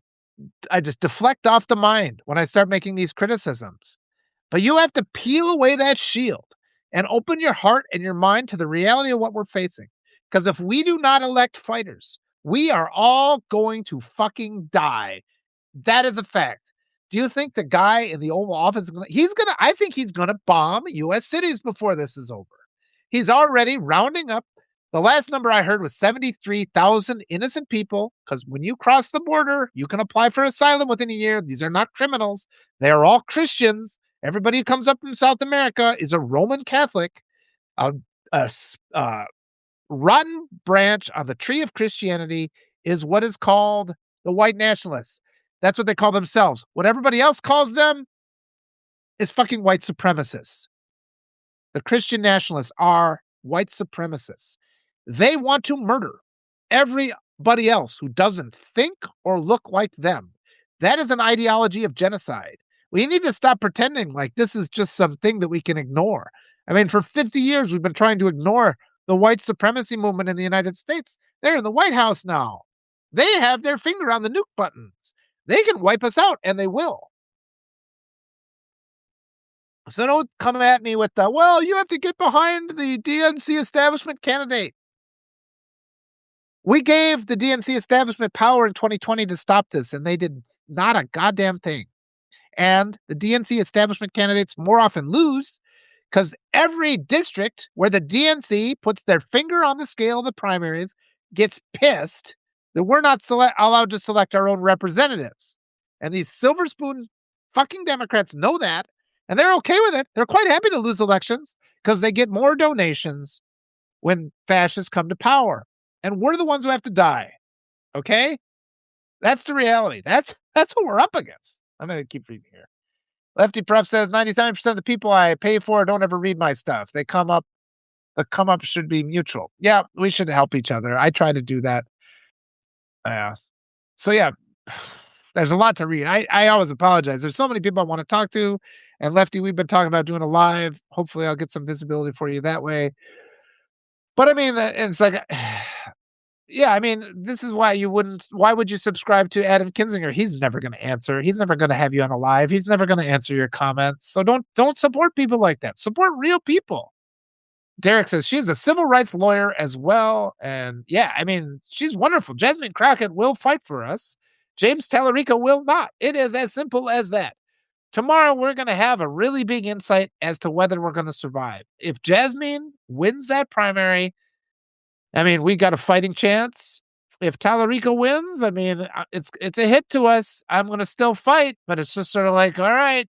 deflect off the mind when I start making these criticisms. But you have to peel away that shield and open your heart and your mind to the reality of what we're facing. Because if we do not elect fighters, we are all going to fucking die. That is a fact. Do you think the guy in the Oval Office is I think he's gonna bomb US cities before this is over. He's already rounding up. The last number I heard was 73,000 innocent people, because when you cross the border, you can apply for asylum within a year. These are not criminals. They are all Christians. Everybody who comes up from South America is a Roman Catholic, a rotten branch on the tree of Christianity is what is called the white nationalists. That's what they call themselves. What everybody else calls them is fucking white supremacists. The Christian nationalists are white supremacists. They want to murder everybody else who doesn't think or look like them. That is an ideology of genocide. We need to stop pretending like this is just something that we can ignore. I mean, for 50 years, we've been trying to ignore the white supremacy movement in the United States. They're in the White House now. They have their finger on the nuke buttons. They can wipe us out, and they will. So don't come at me with the, well, you have to get behind the DNC establishment candidate. We gave the DNC establishment power in 2020 to stop this, and they did not a goddamn thing. And the DNC establishment candidates more often lose because every district where the DNC puts their finger on the scale of the primaries gets pissed that we're not allowed to select our own representatives. And these silver spoon fucking Democrats know that, and they're okay with it. They're quite happy to lose elections because they get more donations when fascists come to power. And we're the ones who have to die. Okay? That's the reality. That's what we're up against. I'm going to keep reading here. Lefty Prof says 97% of the people I pay for don't ever read my stuff. The come up should be mutual. Yeah, we should help each other. I try to do that. So yeah, there's a lot to read. I always apologize. There's so many people I want to talk to. And Lefty, we've been talking about doing a live. Hopefully I'll get some visibility for you that way. But I mean, it's like, yeah, I mean, this is why why would you subscribe to Adam Kinzinger? He's never going to answer. He's never going to have you on a live. He's never going to answer your comments. So don't support people like that. Support real people. Derek says she's a civil rights lawyer as well. And yeah, I mean, she's wonderful. Jasmine Crockett will fight for us. James Tallarico will not. It is as simple as that. Tomorrow, we're going to have a really big insight as to whether we're going to survive. If Jasmine wins that primary, I mean, we got a fighting chance. If Tallarico wins, I mean, it's a hit to us. I'm going to still fight, but it's just sort of like, all right,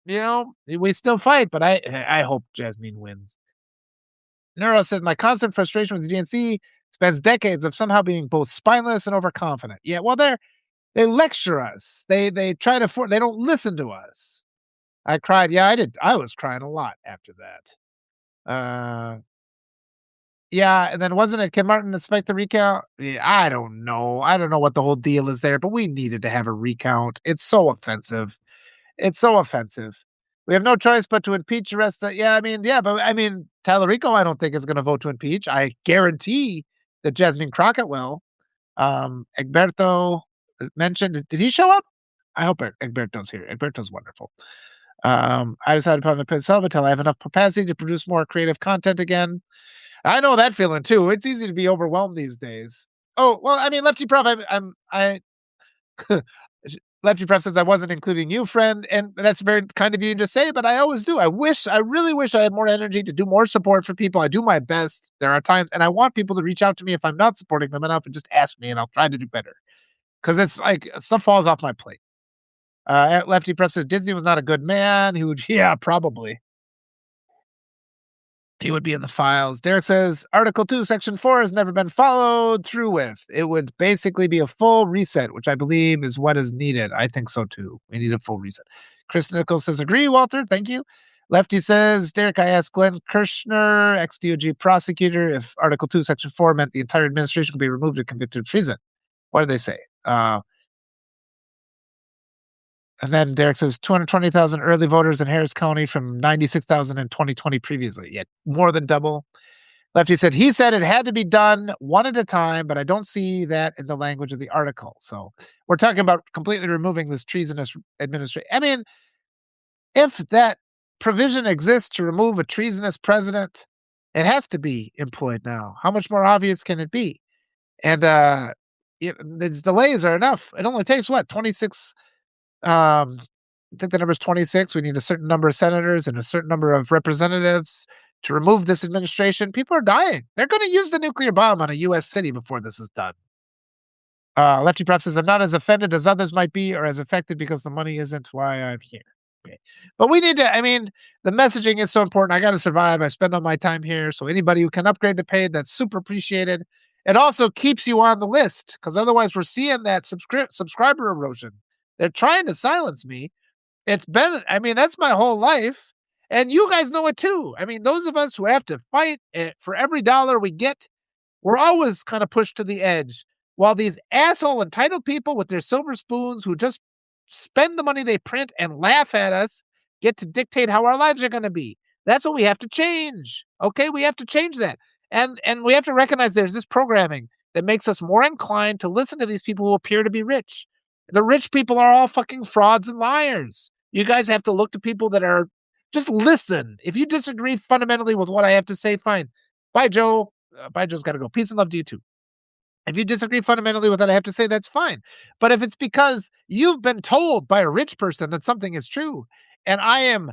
we still fight, but I hope Jasmine wins. Neuro says, my constant frustration with the DNC spans decades of somehow being both spineless and overconfident. Yeah, well, they lecture us. They try to they don't listen to us. I cried. Yeah, I did. I was crying a lot after that. Yeah, and then wasn't it, can Martin expect the recount? Yeah, I don't know. I don't know what the whole deal is there, but we needed to have a recount. It's so offensive. It's so offensive. We have no choice but to impeach the rest of, but I mean, Tallarico, I don't think is going to vote to impeach. I guarantee that Jasmine Crockett will. Egberto mentioned, did he show up? I hope Egberto's here. Egberto's wonderful. I decided to put on myself until I have enough capacity to produce more creative content again. I know that feeling too. It's easy to be overwhelmed these days. Oh, well, I mean, Lefty Prof, Lefty Prof says I wasn't including you, friend, and that's very kind of you to say, but I always do. I really wish I had more energy to do more support for people. I do my best. There are times, and I want people to reach out to me if I'm not supporting them enough and just ask me, and I'll try to do better. Because it's like stuff falls off my plate. Lefty Prof says Disney was not a good man. He would, yeah, probably. He would be in the files. Derek says, Article 2, Section 4 has never been followed through with. It would basically be a full reset, which I believe is what is needed. I think so, too. We need a full reset. Chris Nichols says, agree, Walter. Thank you. Lefty says, Derek, I asked Glenn Kirshner, ex-DOJ prosecutor, if Article 2, Section 4 meant the entire administration could be removed and convicted of treason. What did they say? And then Derek says 220,000 early voters in Harris County from 96,000 in 2020 previously. Yeah, more than double. Lefty said, he said it had to be done one at a time, but I don't see that in the language of the article. So we're talking about completely removing this treasonous administration. I mean, if that provision exists to remove a treasonous president, it has to be employed now. How much more obvious can it be? And these delays are enough. It only takes what, 26 I think the number is 26. We need a certain number of senators and a certain number of representatives to remove this administration. People are dying. They're going to use the nuclear bomb on a U.S. city before this is done. Lefty Prep says, I'm not as offended as others might be or as affected because the money isn't why I'm here. Okay. But we need to, I mean, the messaging is so important. I got to survive. I spend all my time here. So anybody who can upgrade to paid, that's super appreciated. It also keeps you on the list because otherwise we're seeing that subscriber erosion. They're trying to silence me. It's been, I mean, that's my whole life. And you guys know it too. I mean, those of us who have to fight for every dollar we get, we're always kind of pushed to the edge. While these asshole entitled people with their silver spoons who just spend the money they print and laugh at us get to dictate how our lives are going to be. That's what we have to change. Okay, we have to change that. And we have to recognize there's this programming that makes us more inclined to listen to these people who appear to be rich. The rich people are all fucking frauds and liars. You guys have to look to people that are just listen. If you disagree fundamentally with what I have to say, fine. Bye, Joe. Bye, Joe's got to go. Peace and love to you too. If you disagree fundamentally with what I have to say, that's fine. But if it's because you've been told by a rich person that something is true, and I am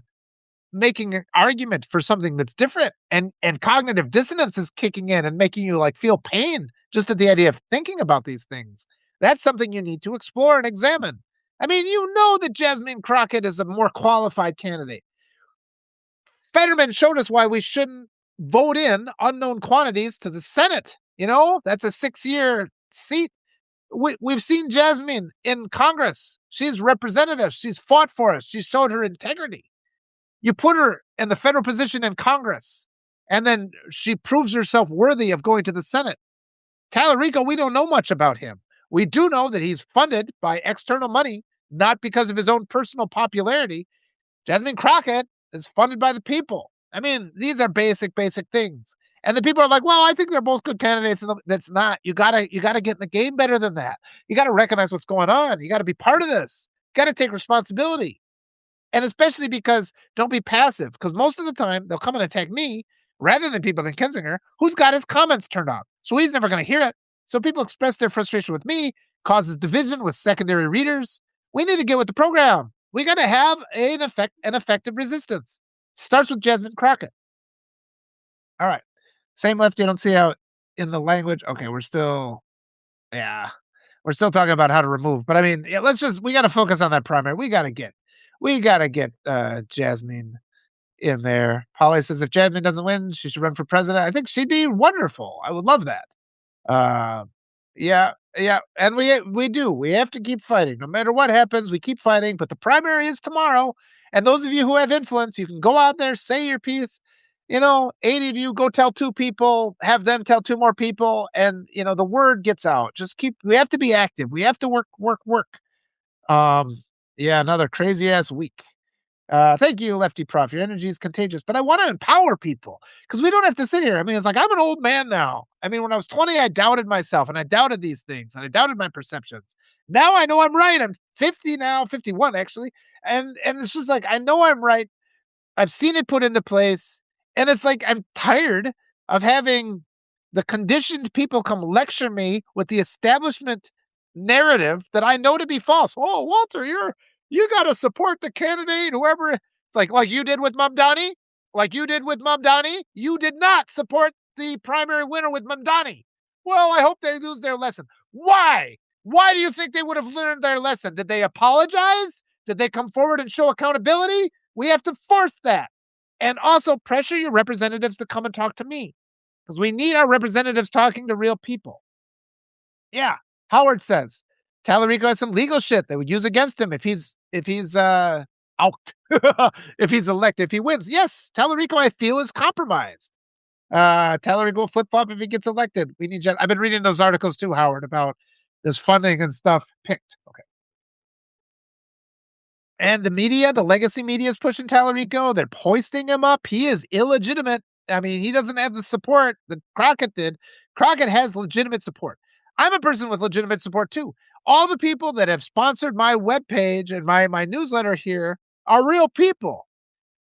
making an argument for something that's different, and cognitive dissonance is kicking in and making you like feel pain just at the idea of thinking about these things, that's something you need to explore and examine. I mean, you know that Jasmine Crockett is a more qualified candidate. Fetterman showed us why we shouldn't vote in unknown quantities to the Senate. You know, that's a 6-year seat. We've seen Jasmine in Congress. She's representative. She's fought for us. She showed her integrity. You put her in the federal position in Congress, and then she proves herself worthy of going to the Senate. Tallarico, we don't know much about him. We do know that he's funded by external money, not because of his own personal popularity. Jasmine Crockett is funded by the people. I mean, these are basic things. And the people are like, well, I think they're both good candidates. And that's not. You gotta get in the game better than that. You gotta recognize what's going on. You gotta be part of this. You gotta take responsibility. And especially because don't be passive, because most of the time they'll come and attack me rather than people in Kinzinger, who's got his comments turned off. So he's never going to hear it. So people express their frustration with me, causes division with secondary readers. We need to get with the program. We got to have an effective resistance. Starts with Jasmine Crockett. All right. Same lefty. I don't see how in the language. Okay, we're still talking about how to remove. But I mean, we got to focus on that primary. We got to get Jasmine in there. Polly says if Jasmine doesn't win, she should run for president. I think she'd be wonderful. I would love that. Yeah. And we do. We have to keep fighting. No matter what happens, we keep fighting. But the primary is tomorrow. And those of you who have influence, you can go out there, say your piece. 80 of you go tell 2 people, have them tell 2 more people, and the word gets out. We have to be active. We have to work. Another crazy ass week. Thank you, Lefty Prof. Your energy is contagious, but I want to empower people because we don't have to sit here. I mean, it's like I'm an old man now. I mean, when I was 20, I doubted myself and I doubted these things and I doubted my perceptions. Now I know I'm right. I'm 50 now, 51 actually. And it's just like, I know I'm right. I've seen it put into place. And it's like, I'm tired of having the conditioned people come lecture me with the establishment narrative that I know to be false. Oh, Walter, you got to support the candidate, whoever. It's like you did with Mamdani. You did not support the primary winner with Mamdani. Well, I hope they lose their lesson. Why? Why do you think they would have learned their lesson? Did they apologize? Did they come forward and show accountability? We have to force that. And also pressure your representatives to come and talk to me. Because we need our representatives talking to real people. Yeah. Howard says, Tallarico has some legal shit they would use against him if he's out. If he's elected, if he wins. Yes, Tallarico, I feel, is compromised. Tallarico will flip-flop if he gets elected. I've been reading those articles too, Howard, about this funding and stuff picked. Okay. And the media, the legacy media is pushing Tallarico. They're hoisting him up. He is illegitimate. I mean, he doesn't have the support that Crockett did. Crockett has legitimate support. I'm a person with legitimate support too. All the people that have sponsored my webpage and my newsletter here are real people.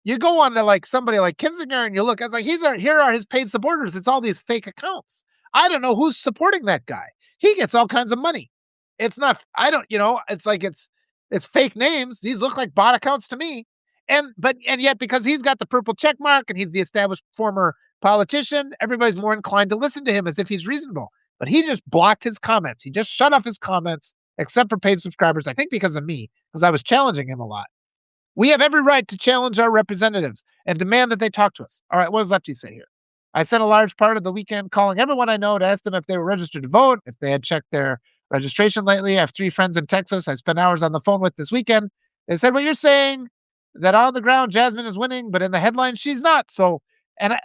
You go on to like somebody like Kinzinger and you look, it's like here are his paid supporters. It's all these fake accounts. I don't know who's supporting that guy. He gets all kinds of money. It's not, I don't, it's like it's fake names. These look like bot accounts to me. And yet because he's got the purple check mark and he's the established former politician, everybody's more inclined to listen to him as if he's reasonable. But he just blocked his comments. He just shut off his comments, except for paid subscribers, I think because of me, because I was challenging him a lot. We have every right to challenge our representatives and demand that they talk to us. All right, what does Lefty say here? I spent a large part of the weekend calling everyone I know to ask them if they were registered to vote, if they had checked their registration lately. I have 3 friends in Texas I spent hours on the phone with this weekend. They said, well, you're saying that on the ground Jasmine is winning, but in the headlines she's not. So, and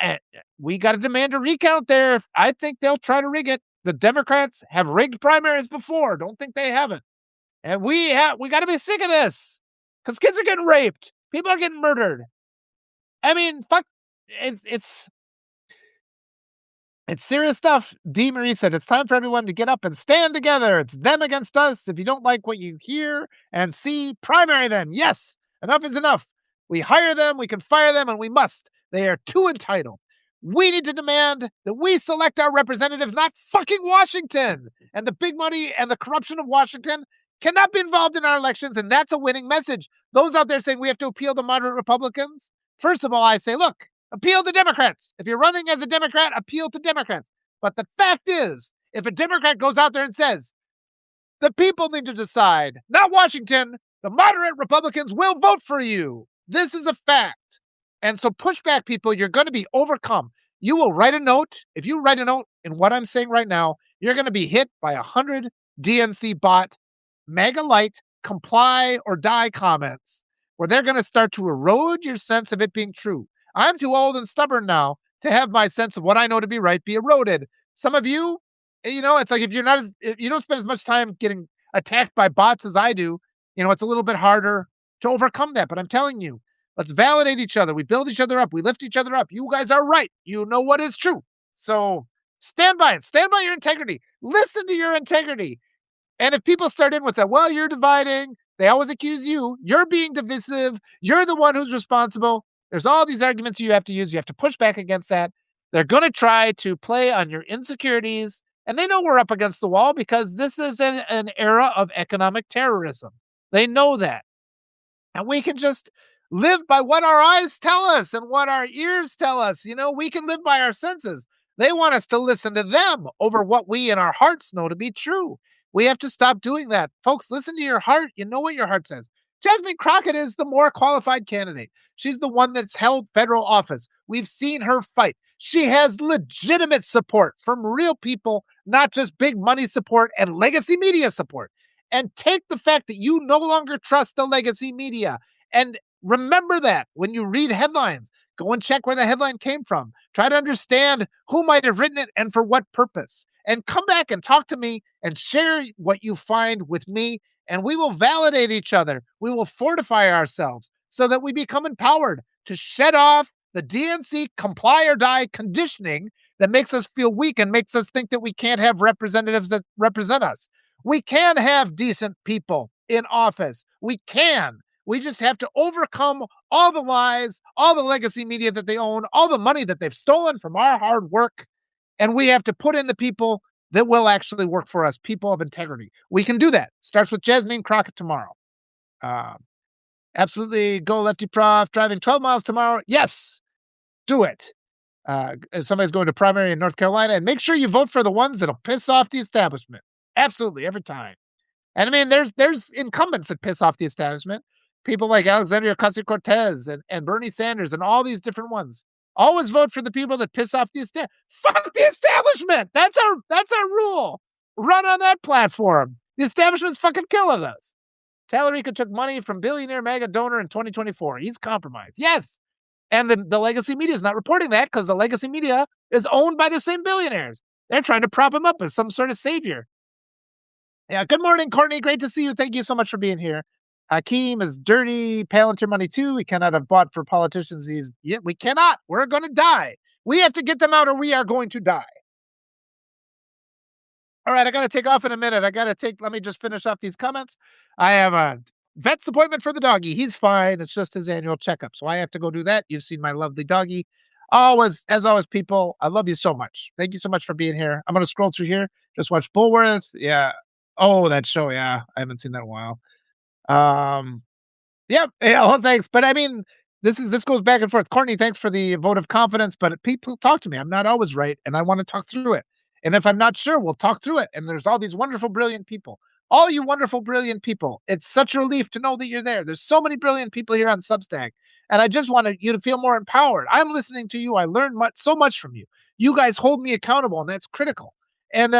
we got to demand a recount there. I think they'll try to rig it. The Democrats have rigged primaries before. Don't think they haven't. And we got to be sick of this. Because kids are getting raped. People are getting murdered. I mean, fuck. It's serious stuff. D. Marie said, it's time for everyone to get up and stand together. It's them against us. If you don't like what you hear and see, primary them. Yes, enough is enough. We hire them, we can fire them, and we must. They are too entitled. We need to demand that we select our representatives, not fucking Washington. And the big money and the corruption of Washington cannot be involved in our elections, and that's a winning message. Those out there saying we have to appeal to moderate Republicans, first of all, I say, look, appeal to Democrats. If you're running as a Democrat, appeal to Democrats. But the fact is, if a Democrat goes out there and says, the people need to decide, not Washington, the moderate Republicans will vote for you. This is a fact. And so pushback people, you're going to be overcome. You will write a note. If you write a note in what I'm saying right now, you're going to be hit by 100 DNC bot MAGA Lite comply or die comments where they're going to start to erode your sense of it being true. I'm too old and stubborn now to have my sense of what I know to be right be eroded. Some of you, it's like if you don't spend as much time getting attacked by bots as I do, it's a little bit harder to overcome that. But I'm telling you, let's validate each other. We build each other up. We lift each other up. You guys are right. You know what is true. So stand by it. Stand by your integrity. Listen to your integrity. And if people start in with that, well, you're dividing, they always accuse you, you're being divisive, you're the one who's responsible. There's all these arguments you have to use. You have to push back against that. They're going to try to play on your insecurities. And they know we're up against the wall because this is an era of economic terrorism. They know that. And we can just live by what our eyes tell us and what our ears tell us. We can live by our senses. They want us to listen to them over what we in our hearts know to be true. We have to stop doing that. Folks, listen to your heart. You know what your heart says. Jasmine Crockett is the more qualified candidate. She's the one that's held federal office. We've seen her fight. She has legitimate support from real people, not just big money support and legacy media support. And take the fact that you no longer trust the legacy media. And remember that when you read headlines, go and check where the headline came from. Try to understand who might have written it and for what purpose. And come back and talk to me and share what you find with me. And we will validate each other. We will fortify ourselves so that we become empowered to shed off the DNC comply or die conditioning that makes us feel weak and makes us think that we can't have representatives that represent us. We can have decent people in office. We can. We just have to overcome all the lies, all the legacy media that they own, all the money that they've stolen from our hard work. And we have to put in the people that will actually work for us, people of integrity. We can do that. Starts with Jasmine Crockett tomorrow. Absolutely. Go Lefty Prof. Driving 12 miles tomorrow. Yes, do it. If somebody's going to primary in North Carolina, and make sure you vote for the ones that'll piss off the establishment. Absolutely, every time. And I mean, there's incumbents that piss off the establishment. People like Alexandria Ocasio-Cortez and Bernie Sanders and all these different ones. Always vote for the people that piss off the establishment. Fuck the establishment. That's our rule. Run on that platform. The establishment's fucking killing us. Tallarico took money from billionaire MAGA donor in 2024. He's compromised. Yes. And the legacy media is not reporting that because the legacy media is owned by the same billionaires. They're trying to prop him up as some sort of savior. Yeah. Good morning, Courtney. Great to see you. Thank you so much for being here. Hakeem is dirty. Palantir money too. We cannot have bought for politicians. Yeah, we cannot. We're going to die. We have to get them out or we are going to die. All right, I got to take off in a minute. Let me just finish off these comments. I have a vet's appointment for the doggy. He's fine. It's just his annual checkup. So I have to go do that. You've seen my lovely doggy. As always, people, I love you so much. Thank you so much for being here. I'm going to scroll through here. Just watch Bullworth. Yeah. Oh, that show. Yeah. I haven't seen that in a while. Yep. Yeah, well, thanks. But I mean, this goes back and forth. Courtney, thanks for the vote of confidence. But people talk to me. I'm not always right, and I want to talk through it. And if I'm not sure, we'll talk through it. And there's all these wonderful, brilliant people. All you wonderful, brilliant people. It's such a relief to know that you're there. There's so many brilliant people here on Substack. And I just wanted you to feel more empowered. I'm listening to you. I learned so much from you. You guys hold me accountable, and that's critical. And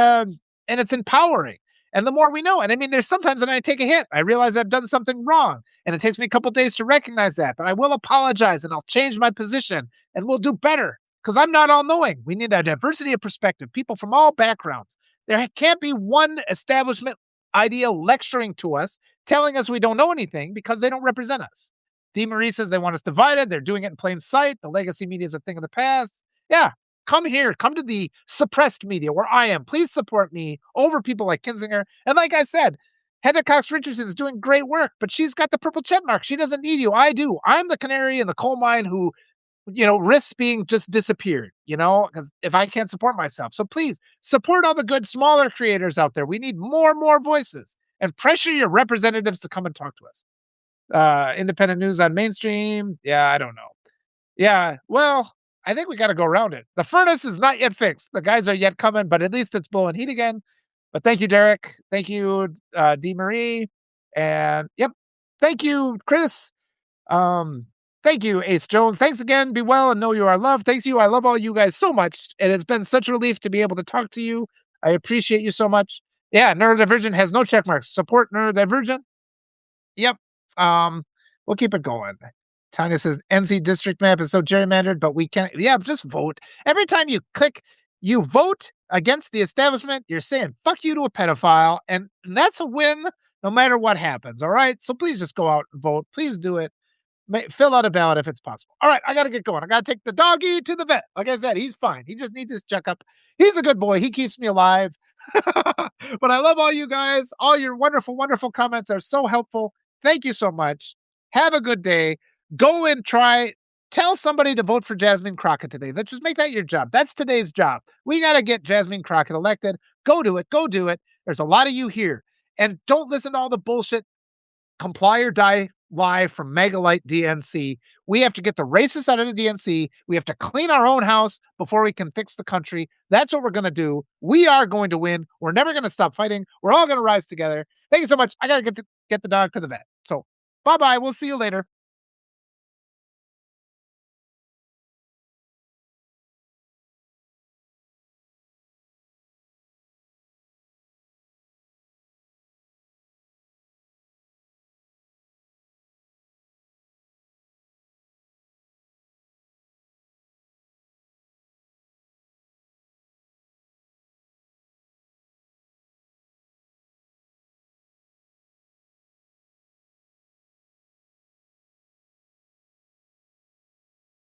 it's empowering. And the more we know, and I mean, there's sometimes that I take a hit. I realize I've done something wrong, and it takes me a couple days to recognize that. But I will apologize, and I'll change my position, and we'll do better because I'm not all knowing. We need a diversity of perspective, people from all backgrounds. There can't be one establishment idea lecturing to us, telling us we don't know anything because they don't represent us. Dee Marie says they want us divided. They're doing it in plain sight. The legacy media is a thing of the past. Yeah, come here. Come to the suppressed media where I am. Please support me over people like Kinzinger. And like I said, Heather Cox Richardson is doing great work, but she's got the purple check mark. She doesn't need you. I do. I'm the canary in the coal mine who, risks being just disappeared, because if I can't support myself. So please support all the good, smaller creators out there. We need more and more voices and pressure your representatives to come and talk to us. Independent news on mainstream. Yeah, I don't know. Yeah, well, I think we got to go around it. The furnace is not yet fixed. The guys are yet coming, but at least it's blowing heat again. But thank you, Derek. Thank you, Dee Marie. And yep, thank you, Chris. Thank you, Ace Jones. Thanks again. Be well and know you are loved. Thanks you. I love all you guys so much. It has been such a relief to be able to talk to you. I appreciate you so much. Yeah, Neurodivergent has no check marks. Support Neurodivergent. Yep. We'll keep it going. Tanya says NC district map is so gerrymandered, but we can't. Yeah, just vote. Every time you click, you vote against the establishment. You're saying fuck you to a pedophile, and that's a win no matter what happens. All right. So please just go out and vote. Please do it. Fill out a ballot if it's possible. All right, I got to get going. I got to take the doggy to the vet. Like I said, he's fine. He just needs his checkup. He's a good boy. He keeps me alive. But I love all you guys. All your wonderful, wonderful comments are so helpful. Thank you so much. Have a good day. Go and tell somebody to vote for Jasmine Crockett today. Let's just make that your job. That's today's job. We got to get Jasmine Crockett elected. Go do it. Go do it. There's a lot of you here. And don't listen to all the bullshit comply or die lie from MAGA Lite DNC. We have to get the racists out of the DNC. We have to clean our own house before we can fix the country. That's what we're going to do. We are going to win. We're never going to stop fighting. We're all going to rise together. Thank you so much. I got to get the dog to the vet. So bye-bye. We'll see you later.